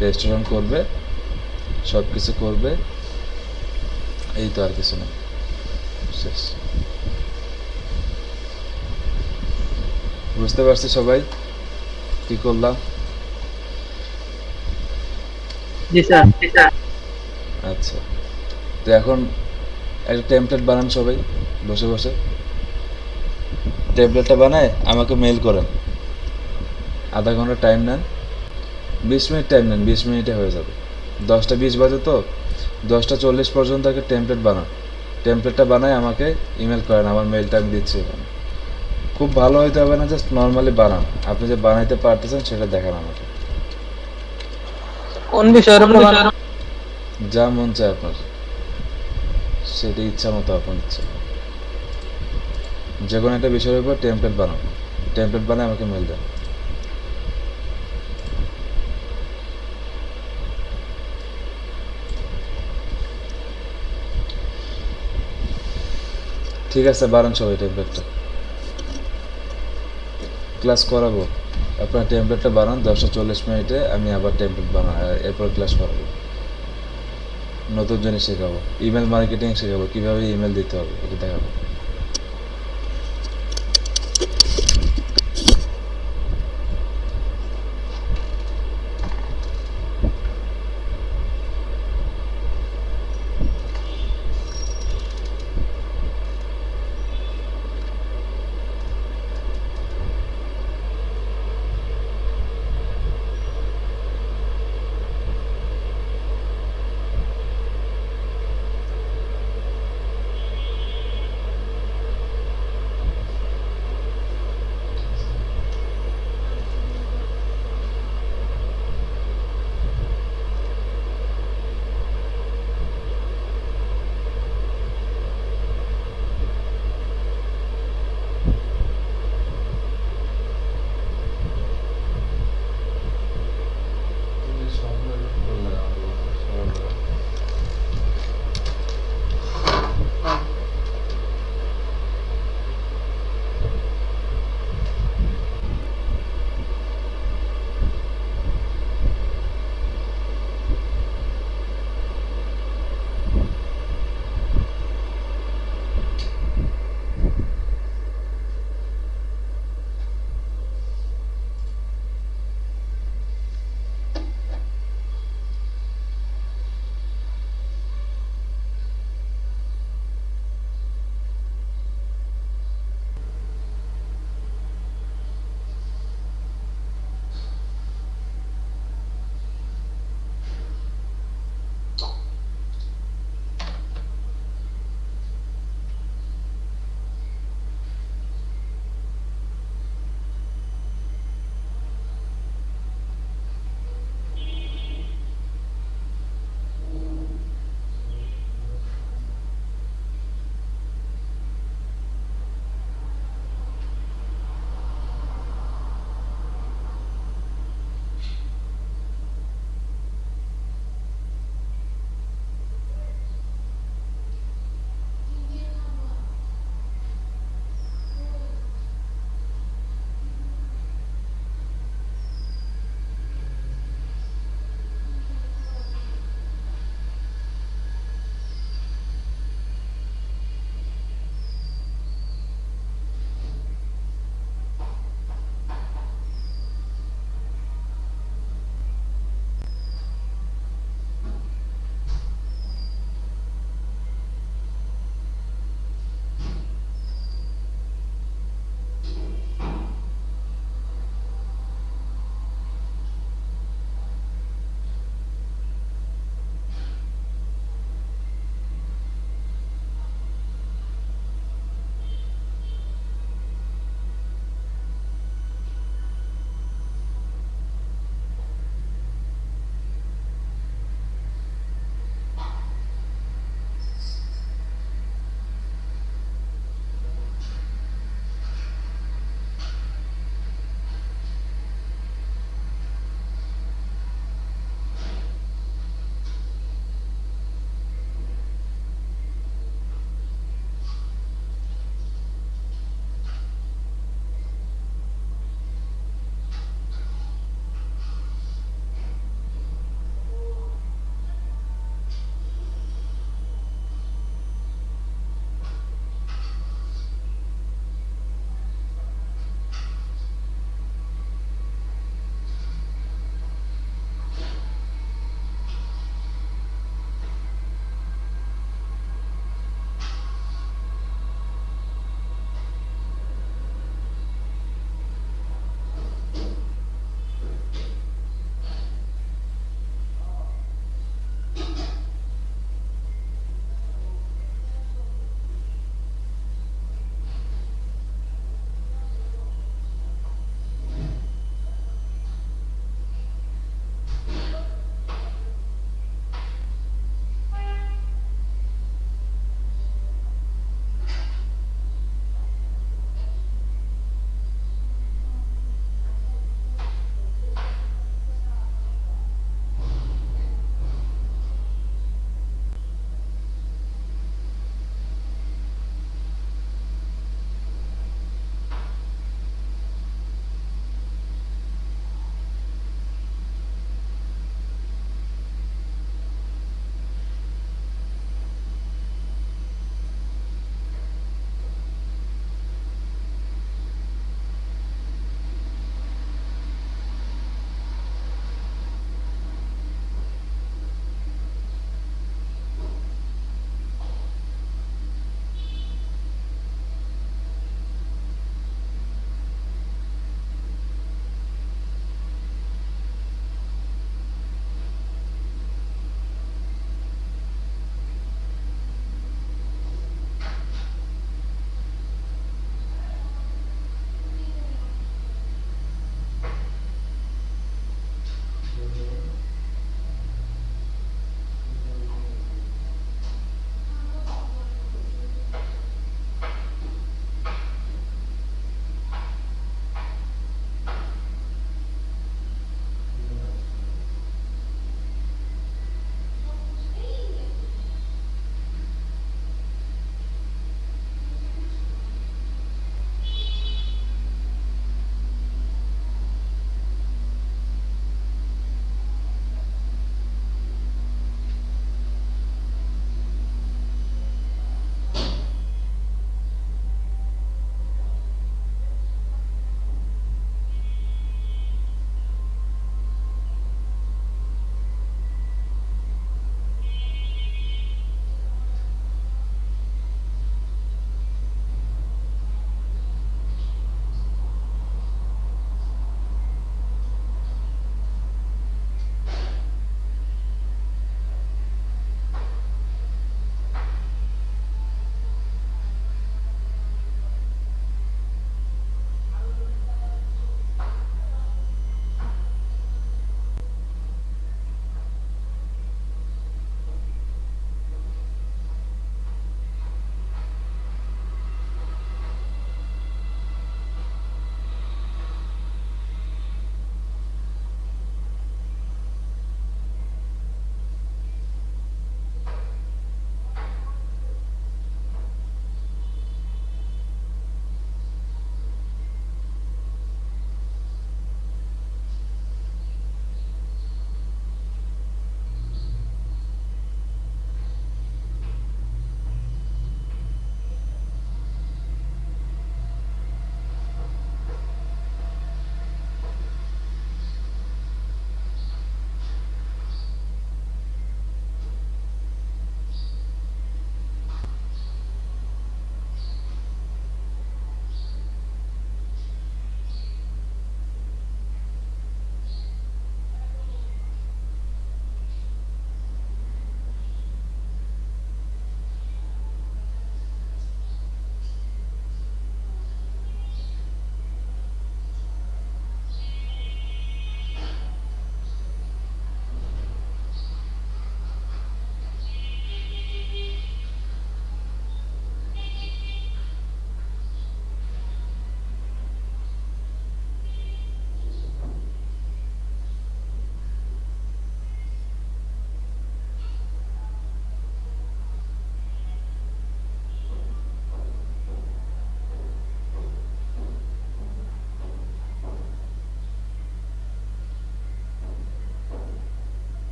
রেজিস্ট্রেশন করবে, সব কিছু করবে, এই তো, আর কিছু নেই, শেষ। বুঝতে পারছি সবাই কি করলাম? জি স্যার। আচ্ছা, তো এখন একটা টেমপ্লেট বানান সবাই বসে বসে। টেমপ্লেটটা বানায় আমাকে মেল করেন। আধা ঘন্টা টাইম নেন, 20 মিনিট টাইম নেন, 20 মিনিটে হয়ে যাবে। 10টা 20 বাজে তো, 10টা 40 পর্যন্ত একটা টেমপ্লেট বানান। টেমপ্লেটটা বানায় আমাকে ইমেল করেন, আমার মেলটা আমি দিচ্ছি এখানে। খুব ভালো হইতে হবে না, জাস্ট নর্মালি বানান। আপনি যে বানাইতে পারতেছেন সেটা দেখান আমাকে। কোন বিষয়ের উপর বানানো? যা মন চায় আপনার, সেটা ইচ্ছা মতো আপনার ইচ্ছা, যে কোনো একটা বিষয়ের উপর টেমপ্লেট বানান। টেমপ্লেট বানায় আমাকে মেল দেন। ঠিক আছে, বানান সবাই টেমপ্লেটটা। ক্লাস করাবো, আপনার টেমপ্লেটটা বানান। 10টা 40 মিনিটে আমি আবার টেমপ্লেট বানাই, এরপর ক্লাস করাবো। নতুন জিনিস শেখাবো, ইমেল মার্কেটিং শেখাবো, কীভাবে ইমেল দিতে হবে এটা দেখাবো।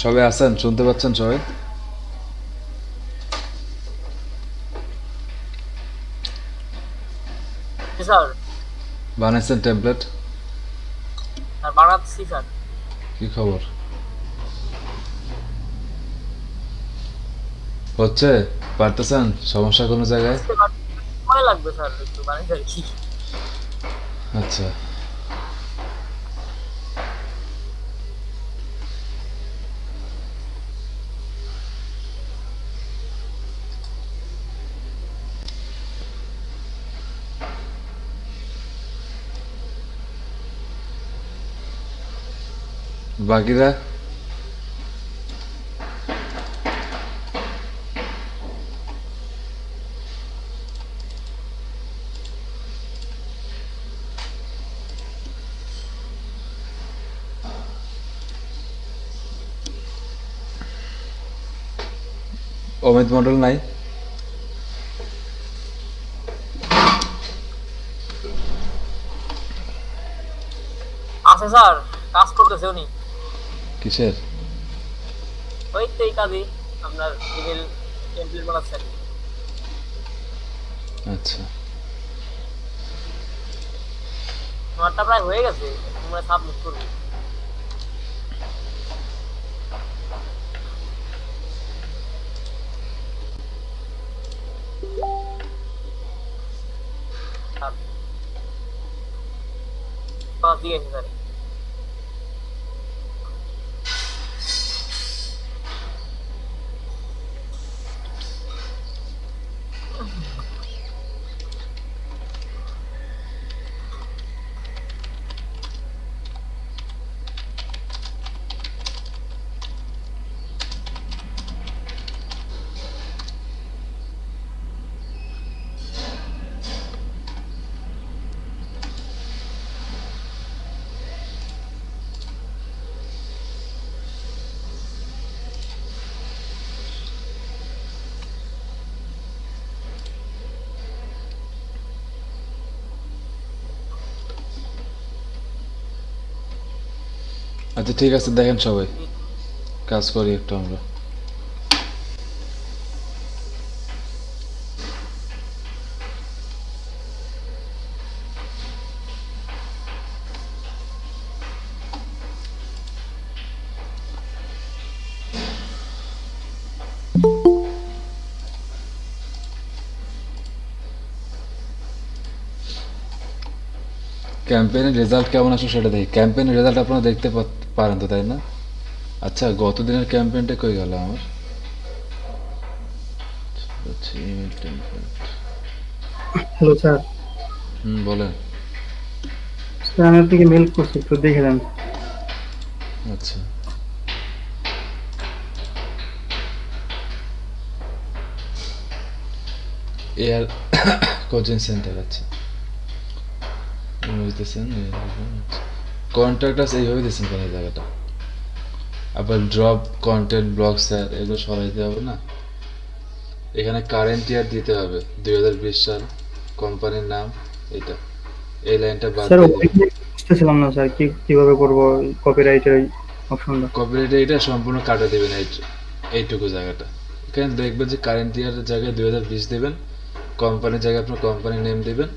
সবাই আছেন, শুনতে পাচ্ছেন সবাই? জি স্যার। বানাইছেন টেমপ্লেট? স্যার বানাচ্ছি স্যার। কি খবর? হচ্ছে? পারতেছেন? সমস্যা কোনো জায়গায়? সময় লাগবে স্যার, একটু বানাইতে আর কি। আচ্ছা, বাকিরা? অমিত মন্ডল নাই? আছে স্যার, কাজ করতেছে উনি। কিসের? ওই তো এই কাজই, আপনার ইমেল টেমপ্লেট বানাচ্ছেন। আচ্ছা, আমারটা প্রায় হয়ে গেছে, তোমরা সাবমিট করবে। ঠিক আছে স্যার। আচ্ছা ঠিক আছে, দেখেন সবাই, কাজ করি একটু আমরা। ক্যাম্পেইনের রেজাল্ট কেমন আসে সেটা দেখি। ক্যাম্পেইনের রেজাল্ট আপনারা দেখতে পারেন তো, তাই না? আচ্ছা, গত দিনের ক্যাম্পেইনটা কই গেল আমার? আচ্ছা, ইমেল টেমপ্লেট। হ্যালো স্যার, বলেন। স্যার আমি আপনাকে মেল করছি, একটু দেখে দেন। আচ্ছা, এয়ার কোচিং সেন্টার। আচ্ছা, বুঝতেছেন? কন্ট্যাক্ট আছে এইভাবে দিচ্ছেন কেন এই জায়গাটা? আবার ড্রপ কন্টেন্ট ব্লক স্যার এগুলো সরাইতে হবে না? এখানে কারেন্ট ইয়ার দিতে হবে, 2020 সাল, কোম্পানির নাম, এটা, এই লাইনটা বাদ স্যার দিয়ে দিবেন। বুঝতেছিলাম না স্যার, কিভাবে করবো কপিরাইটের অপশনটা। কপিরাইটে এটা সম্পূর্ণ কাটা দিবেন, এইটুকু জায়গাটা। এখানে দেখবেন যে কারেন্ট ইয়ারের জায়গায় 2020 দেবেন, কোম্পানির জায়গায় আপনার কোম্পানি নেম দিবেন,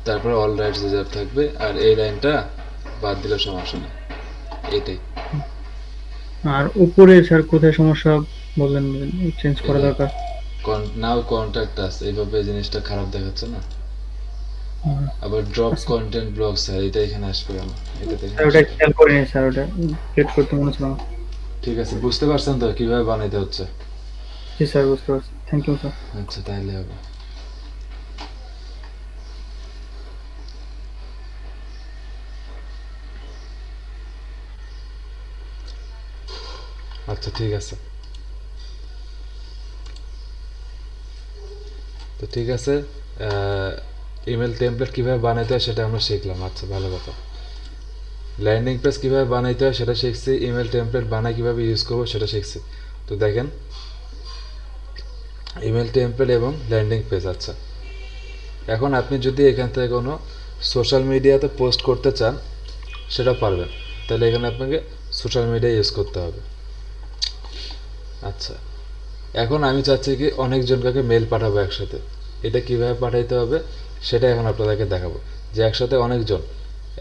তারপরে অল রাইটস রিজার্ভ থাকবে, আর এই লাইনটা বাদ দিলে সমস্যা নেই, এইটাই। আর উপরে স্যার কোথায় সমস্যা বললেন, চেঞ্জ করা দরকার? নাও কন্ট্যাক্ট আছে, এইভাবে এই জিনিসটা খারাপ দেখাচ্ছে না? আবার ড্রপ কন্টেন্ট ব্লক স্যার, এটা এখানে আসবে কেন? এটাতে স্যার ওটা খেয়াল করিনি স্যার, ওটা ক্রিয়েট করতে মনে ছিল না। ঠিক আছে, বুঝতে পারছেন তো কিভাবে বানাইতে হচ্ছে? জি স্যার, বুঝতে পারছি, থ্যাংক ইউ স্যার। আচ্ছা, তাহলে হবে। আচ্ছা ঠিক আছে, তো ঠিক আছে। ইমেল টেমপ্লেট কিভাবে বানাইতে হয় সেটা আমরা শিখলাম। আচ্ছা, ভালো কথা। ল্যান্ডিং পেজ কিভাবে বানাইতে হয় সেটা শিখছি, ইমেল টেমপ্লেট বানাই কিভাবে ইউজ করবো সেটা শিখছি। তো দেখেন, ইমেল টেমপ্লেট এবং ল্যান্ডিং পেজ। আচ্ছা, এখন আপনি যদি এখান থেকে কোনো সোশ্যাল মিডিয়াতে পোস্ট করতে চান সেটা পারবেন, তাহলে এখানে আপনাকে সোশ্যাল মিডিয়া ইউজ করতে হবে। আচ্ছা, এখন আমি চাচ্ছি কি অনেকজনকে মেল পাঠাবো একসাথে। এটা কিভাবে পাঠাইতে হবে সেটা এখন আপনাদেরকে দেখাবো, যে একসাথে অনেকজন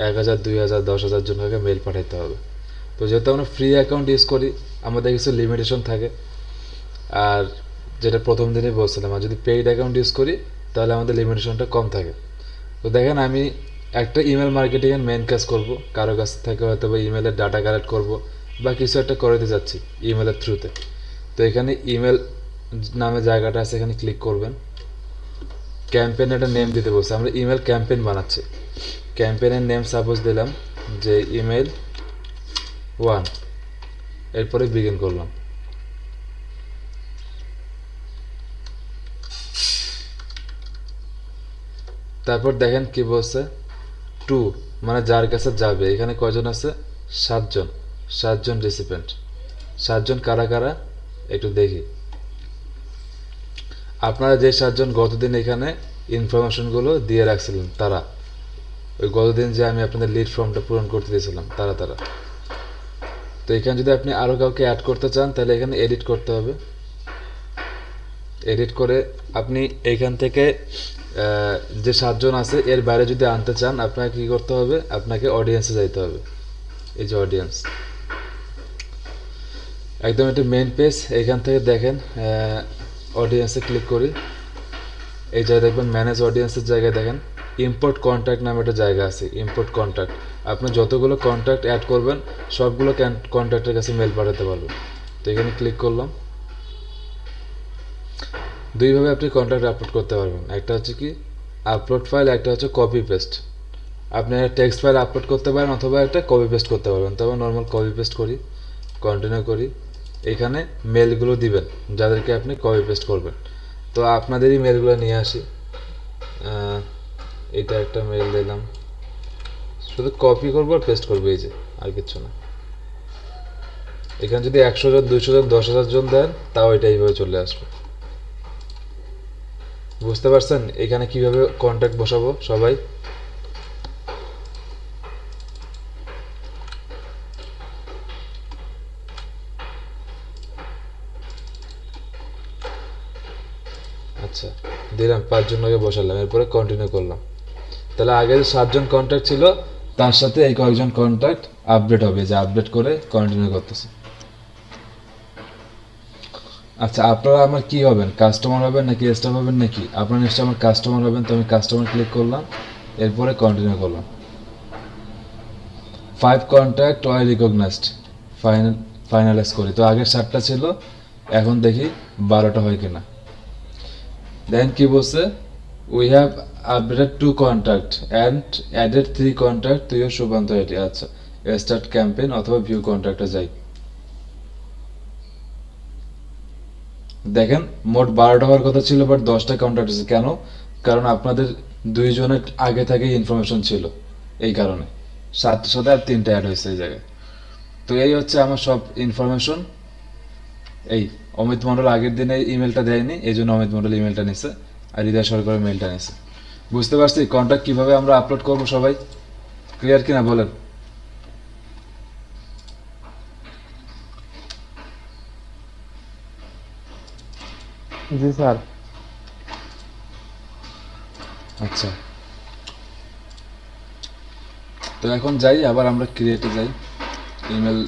1000, 2000, 10,000 জনকে মেল পাঠাইতে হবে। তো যেহেতু আমরা ফ্রি অ্যাকাউন্ট ইউজ করি, আমাদের কিছু লিমিটেশন থাকে। আর যেটা প্রথম দিনে বলছিলাম, আর যদি পেইড অ্যাকাউন্ট ইউজ করি তাহলে আমাদের লিমিটেশনটা কম থাকে। তো দেখেন, আমি একটা ইমেল মার্কেটিংয়ের মেন কাজ করব, কারো কাছ থেকে হয়তো বা ইমেলের ডাটা কালেক্ট করব বা কিছু একটা করতে যাচ্ছি ইমেলের থ্রুতে। তো এখানে ইমেল নামে জায়গাটা আছে, এখানে ক্লিক করবেন। ক্যাম্পেইন একটা নেম দিতে বলছে, আমরা ইমেল ক্যাম্পেইন বানাচ্ছি। ক্যাম্পেইনের নেম সাপোজ দিলাম যে ইমেল 1, এরপরে বিগিন করলাম। তারপর দেখেন কি বলছে, 2 মানে যার কাছে যাবে। এখানে কয়জন আছে? 7 জন রেসিপিয়েন্ট। 7 জন কারা কারা একটু দেখি। আপনারা যে 7 জন গতদিন এখানে ইনফরমেশনগুলো দিয়ে রাখছিলেন, তারা ওই গতদিন যে আমি আপনাদের লিড ফর্মটা পূরণ করতে দিয়েছিলাম, তারা। তো এখানে যদি আপনি আরও কাউকে অ্যাড করতে চান তাহলে এখানে এডিট করতে হবে। এডিট করে আপনি এইখান থেকে যে 7 জন আছে এর বাইরে যদি আনতে চান, আপনাকে কী করতে হবে? আপনাকে অডিয়েন্সে যাইতে হবে। এই যে অডিয়েন্স, একদম এটা মেন পেজ। এখান থেকে দেখেন অডিয়েন্সে ক্লিক করি। এই জায়গায় দেখবেন ম্যানেজ অডিয়েন্সের জায়গায় দেখেন ইম্পোর্ট কন্ট্যাক্ট নামে একটা জায়গা আছে। ইম্পোর্ট কন্ট্যাক্ট, আপনি যতগুলো কন্ট্যাক্ট অ্যাড করবেন সবগুলো কন্ট্যাক্টের কাছে মেল পাঠাতে পারবেন। তো এখানে ক্লিক করলাম। দুইভাবে আপনি কন্ট্যাক্ট আপলোড করতে পারবেন, একটা হচ্ছে কি আপলোড ফাইল, একটা হচ্ছে কপি পেস্ট। আপনি একটা টেক্সট ফাইল আপলোড করতে পারেন অথবা একটা কপি পেস্ট করতে পারবেন। তবে নর্মাল কপি পেস্ট করি, কন্টিনিউ করি। এখানে মেলগুলো দিবেন যাদেরকে আপনি কপি পেস্ট করবেন। তো আপনাদেরই মেলগুলো নিয়ে আসি। এটা একটা মেল দিলাম, শুধু কপি করবো আর পেস্ট করবো, এই যে, আর কিছু না। এখানে যদি 100 জন, 200 জন, 10,000 জন দেন তাও এটা এইভাবে চলে আসবে। বুঝতে পারছেন এখানে কিভাবে কন্ট্যাক্ট বসাবো সবাই? আচ্ছা, দিলাম 5 জনকে বসালাম, এরপরে কন্টিনিউ করলাম। তাহলে আগে 7 জন কন্ট্যাক্ট ছিল, তার সাথে এই কয়েকজন কন্ট্যাক্ট আপডেট হবে, যে আপডেট করে কন্টিনিউ করতেছে। আচ্ছা, আপনারা আমার কি হবেন? কাস্টমার হবেন নাকি স্টাফ হবেন নাকি? আপনারা নিশ্চয়ই আমার কাস্টমার হবেন। তো আমি কাস্টমার ক্লিক করলাম, এরপরে কন্টিনিউ করলাম। 5 কন্ট্যাক্ট ওয়ার রিকগনাইজড, ফাইনালাইজ করি। তো আগের 7টা ছিল, এখন দেখি 12টা হয় কিনা। দেন কি বলছে, we have updated 2 contact and added 3 contact to your Sukanta ID. আচ্ছা, স্টার্ট ক্যাম্পেইন অথবা ভিউ কন্ট্যাক্টে যাই। দেখেন মোট 12টা হওয়ার কথা ছিল, বাট 10টা কন্ট্যাক্ট আছে। কেন? কারণ আপনাদের 2 জনের আগে থেকে ইনফরমেশন ছিল, এই কারণে 7টার সাথে আর 3টা অ্যাড হয়েছে এই জায়গায়। তো এই হচ্ছে আমার সব ইনফরমেশন। এই অমিত মণ্ডল আগের দিনে ইমেলটা দেয়নি, এই জন্য অমিত মণ্ডল ইমেলটা নিছে, আর হৃদয় সরকারের মেলটা নিছে। বুঝতে পারছি কন্ট্যাক্ট কিভাবে আমরা আপলোড করবো? সবাই ক্লিয়ার কিনা বলেন? জি স্যার। আচ্ছা, তো এখন যাই, আবার আমরা ক্রিয়েটে যাই। ইমেল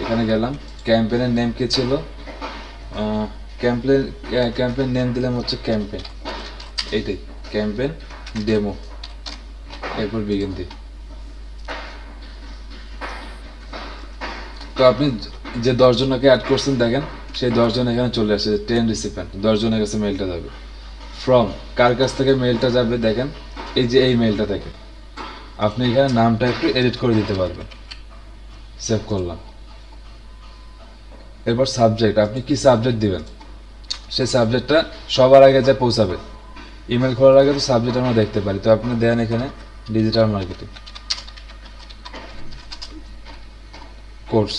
এখানে গেলাম। ক্যাম্পেইনের নেম কি ছিল? ক্যাম্পেইন নেম দিলাম হচ্ছে ক্যাম্পেইন, এইটাই ক্যাম্পেইন ডেমো, এরপর বিগিন দিই। তো আপনি যে 10 জনকে অ্যাড করছেন দেখেন, সেই 10 জন এখানে চলে আসছে, 10 রিসিপিয়েন্ট, 10 জনের কাছে মেলটা যাবে। ফ্রম, কার কাছ থেকে মেলটা যাবে দেখেন, এই যে এই মেলটা থেকে। আপনি এখানে নামটা একটু এডিট করে দিতে পারবেন। সেভ করলাম। এরপর সাবজেক্ট, আপনি কি সাবজেক্ট দিবেন সেই সাবজেক্টটা সবার আগে যা পৌঁছাবে। ইমেল খোলার আগে তো সাবজেক্ট আমরা দেখতে পারি। তো আপনি দেন এখানে ডিজিটাল মার্কেটিং কোর্স,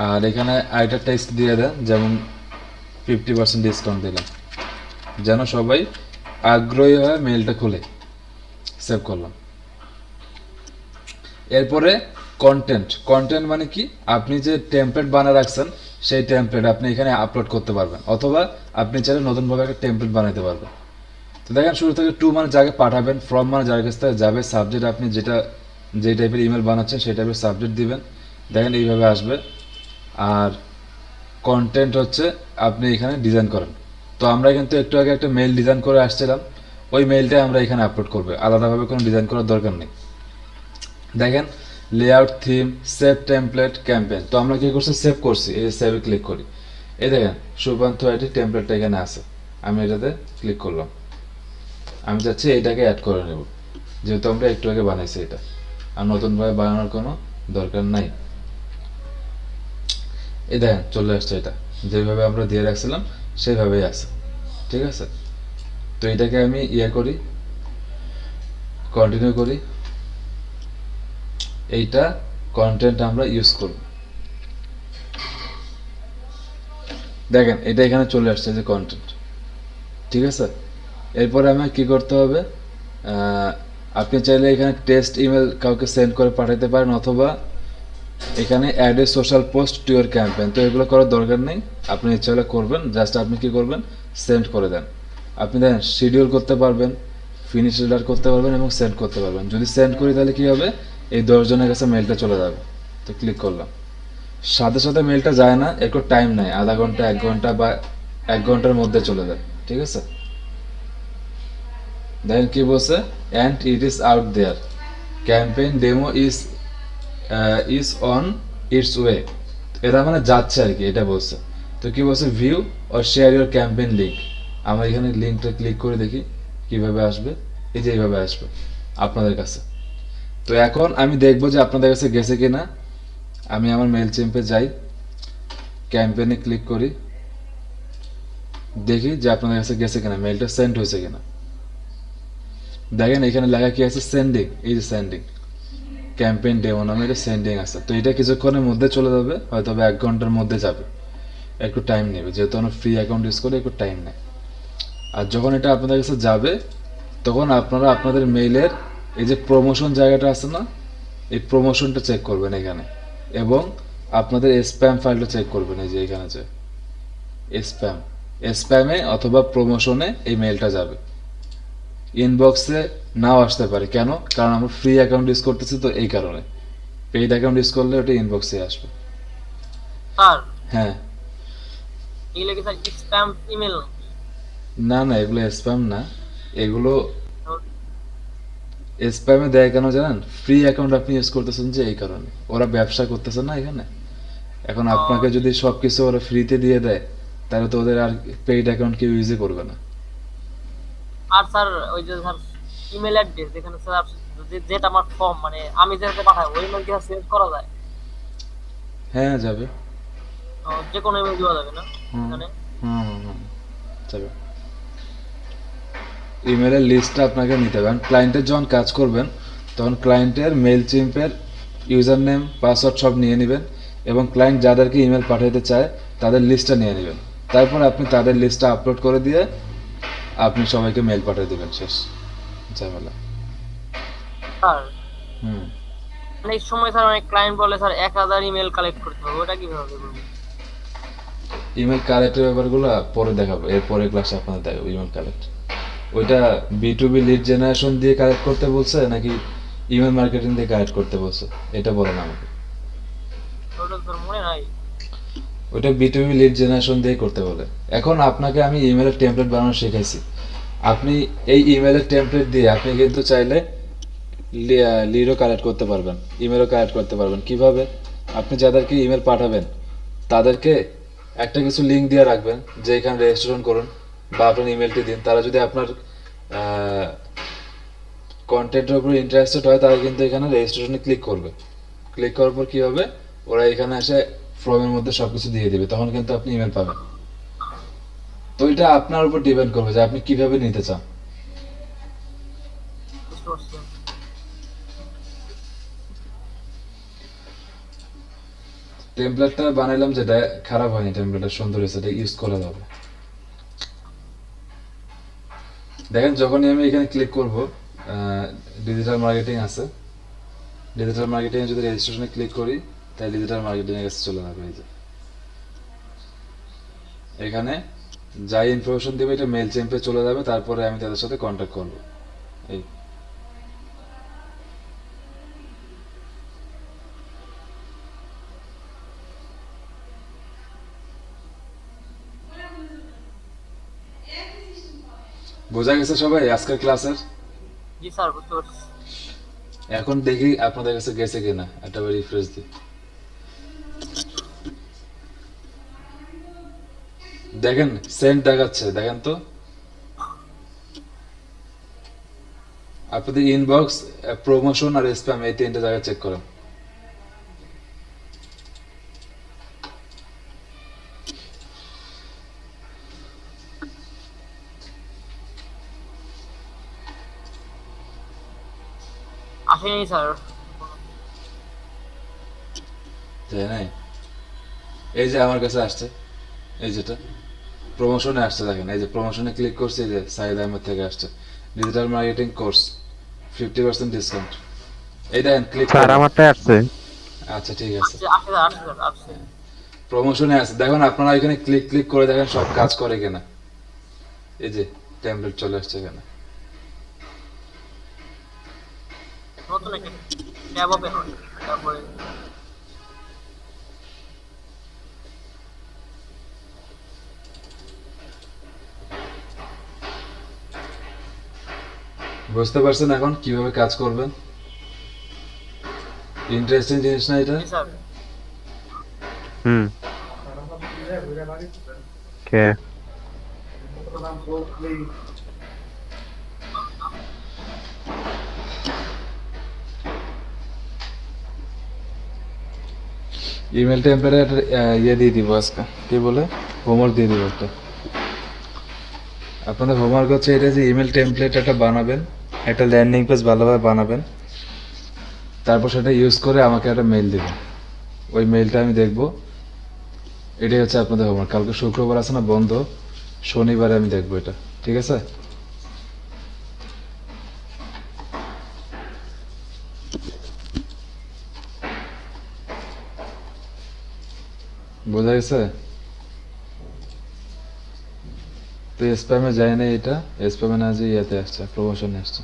আর এখানে আরেকটা টেক্সট দিয়ে দেন, যেমন 50% ডিসকাউন্ট দিলাম, যেন সবাই আগ্রহী হয়ে মেলটা খুলে। সেভ করলাম। এরপরে কন্টেন্ট। কন্টেন্ট মানে কি, আপনি যে টেমপ্লেট বানিয়ে রাখছেন সেই টেমপ্লেট আপনি এখানে আপলোড করতে পারবেন, অথবা আপনি চাইলে নতুনভাবে একটা টেমপ্লেট বানাতে পারবেন। তো দেখেন শুরু থেকে টু মানে যাকে পাঠাবেন, ফ্রম মানে যার কাছ থেকে যাবে, সাবজেক্ট আপনি যে টাইপের ইমেল বানাচ্ছেন সেই টাইপের সাবজেক্ট দিবেন। দেখেন এইভাবে আসবে। আর কন্টেন্ট হচ্ছে আপনি এখানে ডিজাইন করেন। তো আমরা কিন্তু একটু আগে একটা মেইল ডিজাইন করে আসছিলাম, ওই মেইলটাই আমরা এখানে আপলোড করবো, আলাদাভাবে কোনো ডিজাইন করার দরকার নেই। দেখেন layout, theme, save template, campaign. তো আমরা কি করছি, সেভ করছি, এই সেভে ক্লিক করি। এই দেখেন সুপান্ত আইটি টেমপ্লেটটা এখানে আছে, আমি এটাতে ক্লিক করলাম। আমি চাচ্ছি এটাকে অ্যাড করে নেব, যেহেতু আমরা একটু আগে বানাইছি এটা, আর নতুনভাবে বানানোর কোনো দরকার নাই। এই দেখেন চলে আসছে, এটা যেভাবে আমরা দিয়ে রাখছিলাম সেভাবেই আছে, ঠিক আছে। তো এটাকে আমি করি, কন্টিনিউ করি। এইটা কন্টেন্ট আমরা ইউজ করব। দেখেন এটা এখানে চলে আসছে যে কন্টেন্ট, ঠিক আছে। এরপরে আমার কি করতে হবে, আপনি চাইলে এখানে টেস্ট ইমেল কাউকে সেন্ড করে পাঠাতে পারেন, অথবা এখানে add a social post to your campaign. তো এগুলো করার দরকার নেই, আপনি ইচ্ছা হলে করবেন। জাস্ট আপনি কি করবেন, সেন্ড করে দেন। আপনি দেখেন শিডিউল করতে পারবেন, ফিনিশ রিডার করতে পারবেন এবং সেন্ড করতে পারবেন। যদি সেন্ড করি তাহলে কি হবে, এই 10 জনের কাছে মেলটা চলে যাবে। তো ক্লিক করলাম, সাথে সাথে মেলটা যায় না, একটু টাইম নেয়, আধা ঘন্টা, 1 ঘন্টা বা 1 ঘন্টার মধ্যে চলে যায়, ঠিক আছে। দেখেন কি বলছে, and it is out there, campaign demo is on its way. এটা মানে যাচ্ছে আর কি, এটা বলছে। তো কি বলছে, view or share your campaign link. আমরা এখানে লিঙ্কটা ক্লিক করে দেখি কিভাবে আসবে। এই যে এইভাবে আসবে আপনাদের কাছে। তো এখন আমি দেখবো যে আপনাদের কাছে গেছে কিনা। আমি আমার মেল চেম্পে যাই, ক্যাম্পেইনে ক্লিক করি, দেখি যে আপনাদের কাছে গেছে কিনা, মেলটা সেন্ড হয়েছে কিনা। দেখেন এখানে লেখা কি আছে, সেন্ডিং। এই যে সেন্ডিং, ক্যাম্পেইন ডেমো নামে এটা সেন্ডিং আছে। তো এটা কিছুক্ষণের মধ্যে চলে যাবে, হয়তো 1 ঘন্টার মধ্যে যাবে, একটু টাইম নেবে, যেহেতু আমরা ফ্রি অ্যাকাউন্ট ইউজ করে একটু টাইম নেয়। আর যখন এটা আপনাদের কাছে যাবে, তখন আপনারা আপনাদের মেইলের এই যে প্রমোশন জায়গাটা আছে না, এই প্রমোশনটা চেক করবেন এখানে, এবং আপনাদের স্প্যাম ফাইলটা চেক করবেন। এই যে এখানে যে স্প্যামে অথবা প্রমোশনে এই মেইলটা যাবে। ইনবক্সে নাও আসতে পারে, কেন, কারণ আমরা ফ্রি অ্যাকাউন্ট ইউজ করতেছি, তো এই কারণে। পেইড অ্যাকাউন্ট ইউজ করলে ওটা ইনবক্সে আসবে। স্যার হ্যাঁ, এগুলো কি স্যার স্প্যাম ইমেল না না, এগুলো স্প্যাম না, এগুলো স্প্যামে দেয় কেন জানেন, ফ্রি অ্যাকাউন্ট আপনি ইউজ করতেছেন যে, এই কারণে। ওরা ব্যবসা করতেছে না এখানে। এখন আপনাকে যদি সবকিছু ওরা ফ্রিতে দিয়ে দেয়, তাহলে তো ওদের আর পেইড অ্যাকাউন্ট কেউ ইউজই করবে না। আর স্যার ওই যে স্যার ইমেল অ্যাড্রেস যেখানে স্যার যেটা আমার ফর্ম মানে আমি যেটাতে পাঠাই ওই ইমেল কি সেভ করা যায়? হ্যাঁ যাবে। যে কোনো ইমেল দেওয়া যাবে না হুম এখানে? হুম হুম হুম, যাবে। ইমেলের লিস্টটা আপনাকে নিতে হবে। ক্লায়েন্টের যখন কাজ করবেন, তখন ক্লায়েন্টের মেল চিম্পের ইউজার নেম, পাসওয়ার্ড সব নিয়ে নেবেন, এবং ক্লায়েন্ট যাদেরকে ইমেল পাঠাতে চায় তাদের লিস্টটা নিয়ে নেবেন। তারপর আপনি তাদের লিস্টটা আপলোড করে দিয়ে আপনি সবাইকে মেল পাঠিয়ে দেবেন, শেষ ঝামেলা। স্যার হুম, মানে এই সময় স্যার অনেক ক্লায়েন্ট বলে স্যার 1000 ইমেল কালেক্ট করতে হবে, ওটা কিভাবে করবো? ইমেল কালেক্টের ব্যাপারগুলো পরে দেখাবো, এর পরের ক্লাসে আপনাদের দেখাবো ইমেল কালেক্ট। ওইটা B2B লিড জেনারেশন দিয়ে কালেক্ট করতে বলছে নাকি ইমেল মার্কেটিং দিয়ে কালেক্ট করতে বলছে, এটা বলেন আমাকে। ওটা স্যার মনে নাই। ওইটা B2B লিড জেনারেশন দিয়ে করতে বলে। এখন আপনাকে আমি ইমেলের টেমপ্লেট বানানো শিখাইছি, আপনি এই ইমেলের টেমপ্লেট দিয়ে আপনি কিন্তু চাইলে লিডও কালেক্ট করতে পারবেন, ইমেলও কালেক্ট করতে পারবেন। কিভাবে, আপনি যাদেরকে ইমেল পাঠাবেন তাদেরকে একটা কিছু লিঙ্ক দিয়ে রাখবেন, যে এখানে রেজিস্ট্রেশন করুন, বা আপনার ইমেলটি দিন। তারা যদি আপনার কন্টেন্টের উপর ইন্টারেস্টেড হয়, তারা কিন্তু এখানে রেজিস্ট্রেশনে ক্লিক করবে। ক্লিক করার পর কি হবে, ওরা এখানে এসে ফর্মের মধ্যে সবকিছু দিয়ে দিবে, তখন কিন্তু আপনি ইমেল পাবেন। তো এটা আপনার উপর ডিপেন্ড করবে যে আপনি কিভাবে নিতে চান। বুঝতে পারছি। টেমপ্লেটটা বানাইলাম, যেটা খারাপ হয়নি, টেমপ্লেটটা সুন্দর হয়েছে, এটা ইউজ করা যাবে। দেখেন যখনই আমি এখানে ক্লিক করব, ডিজিটাল মার্কেটিং আছে, ডিজিটাল মার্কেটিং যদি রেজিস্ট্রেশনে ক্লিক করি তাহলে ডিজিটাল মার্কেটিং এর কাছে চলে যাবে। এই যে এখানে যাই ইনফরমেশন দেবে এটা মেল চেম্পে চলে যাবে, তারপরে আমি তাদের সাথে কন্ট্যাক্ট করব। এই বোঝা গেছে সবাই আজকের ক্লাসের? জি স্যার, বুঝতে পারছি। এখন দেখি আপনাদের কাছে গেছে কিনা, একটা রিফ্রেশ দিই। দেখেন সেন্ড দেখাচ্ছে, দেখেন তো আপনাদের ইনবক্স, প্রমোশন আর স্প্যাম এই তিনটে জায়গায় চেক করেন। আসেনি স্যার। তাই নাই? এই যে আমার কাছে আসছে, এই যেটা প্রমোশনে আসছে, দেখেন এই যে প্রমোশনে ক্লিক করছি, এই যে সাইদ আহমেদ থেকে আসছে ডিজিটাল মার্কেটিং কোর্স 50% ডিসকাউন্ট। এই দেখেন ক্লিক স্যার করেন। আমারটাই আসছে। আচ্ছা ঠিক আছে, আসছে আসছে স্যার, আসছে স্যার, আসছে। প্রমোশনে আছে, দেখুন আপনারা এখানে ক্লিক ক্লিক করে দেখেন সব কাজ করে কিনা। এই যে টেমপ্লেট চলে আসছে এখানে। নতুন একটা ট্যাব ওপেন হয়, তারপরে বুঝতে পারছেন এখন কিভাবে কাজ করবেন? ইন্টারেস্টিং জিনিস না এটা? জি স্যার। হুম। কে? ইমেল টেম্পলেট ইয়ে দিয়ে দিব আজকে, কি বলে হোমওয়ার্ক দিয়ে দিব একটা। আপনাদের হোমওয়ার্ক হচ্ছে এটা যে ইমেল টেমপ্লেট একটা বানাবেন, একটা ল্যান্ডিং পেজ ভালোভাবে বানাবেন, তারপর সেটা ইউজ করে আমাকে একটা মেইল দিবেন। ওই মেইলটা আমি দেখব। এটাই হচ্ছে আপনাদের হোমওয়ার্ক। কালকে শুক্রবার আছে না, বন্ধ, শনিবারে আমি দেখবো এটা, ঠিক আছে? বোঝা গেছে? তো স্প্যামে যায় না, এটা স্প্যামে না যে ইয়েতে আসছে, প্রমোশনে আসছে।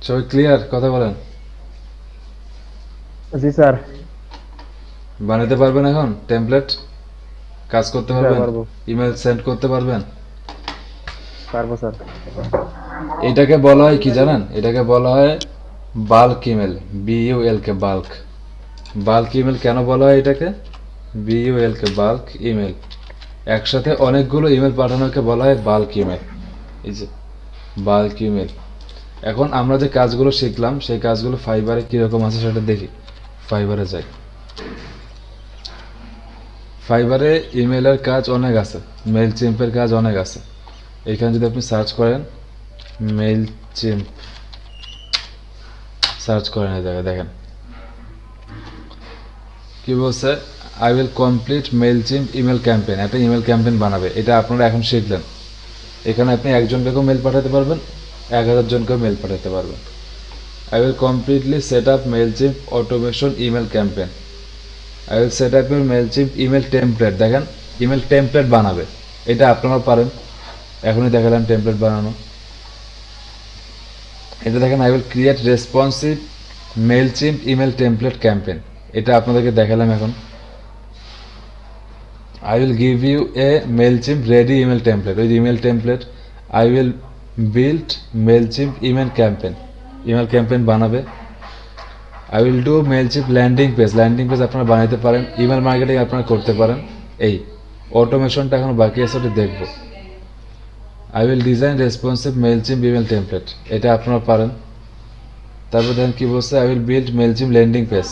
সবাই ক্লিয়ার? কথা বলেন। জি স্যার। বানাতে পারবেন এখন টেমপ্লেট? কাজ করতে হ্যাঁ, পারবেন? পারবো। ইমেল সেন্ড করতে পারবেন? পারবো স্যার। এটাকে বলা হয় কি জানেন? এটাকে বলা হয় bulk email, BULK, bulk. Bulk email কেন বলা হয় এটাকে? BULK, bulk email. একসাথে অনেকগুলো ইমেল পাঠানোকে বলা হয় বাল্ক ইমেল। এই যে বাল্ক ইমেল। এখন আমরা যে কাজগুলো শিখলাম সেই কাজগুলো ফাইবারে কিরকম আছে সেটা দেখি। ফাইবারে যাই। ফাইবারে ইমেলের কাজ অনেক আছে, মেল চিম্পের কাজ অনেক আছে। এখানে যদি আপনি সার্চ করেন মেল চিম্প, সার্চ করেন, এই জায়গায় দেখেন কি বলছে, I will complete mail chimp email campaign. একটা ইমেল ক্যাম্পেইন বানাবে, এটা আপনারা এখন শিখলেন। এখানে আপনি একজনকেও মেল পাঠাতে পারবেন, 1000 জনকেও মেল পাঠাতে পারবেন। I will completely set up Mailchimp automation email campaign. I will set up your Mailchimp email template. দেখেন ইমেল টেমপ্লেট বানাবে, এটা আপনারাও পারেন। এখনই দেখালাম টেমপ্লেট বানানো। এটা দেখেন I will create responsive Mailchimp email template campaign, এটা আপনাদেরকে দেখালাম এখন। I will give you a MailChimp ready email template. With email template, I will build MailChimp email campaign. Email campaign বানাবে। I will do MailChimp landing page. Landing page আপনারা বানাইতে পারেন, ইমেল মার্কেটিং আপনারা করতে পারেন। এই অটোমেশনটা এখন বাকি আছে, ওটা দেখব। I will design responsive MailChimp email template, এটা আপনারা পারেন। তারপর দেখেন কি বলছে, I will build MailChimp landing page।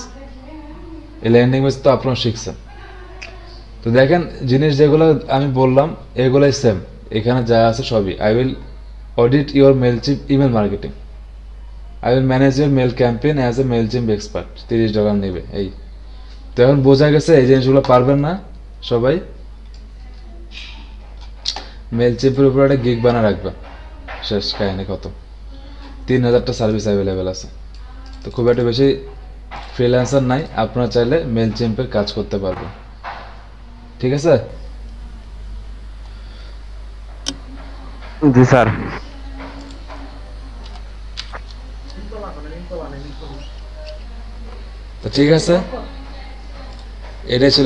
এই ল্যান্ডিং পেজ তো আপনারা শিখছেন। তো দেখেন জিনিস যেগুলো আমি বললাম এগুলোই সেম, এখানে যা আছে সবই। I will audit your Mailchimp email marketing. I will manage your mail campaign as a Mailchimp expert. $30 নেবে। এই তো এখন বোঝা গেছে এই জিনিসগুলো পারবেন না সবাই। মেলচিম্পের উপর একটা গিগ বানা রাখবে, শেষ কাহিনী কত। 3000টা সার্ভিস অ্যাভেলেবেল আছে, তো খুব একটা বেশি ফ্রিল্যান্সার নাই, আপনারা চাইলে মেলচিম্পে কাজ করতে পারবেন। ঠিক আছে? জি স্যার। তো ঠিক আছে, এটাই ছিল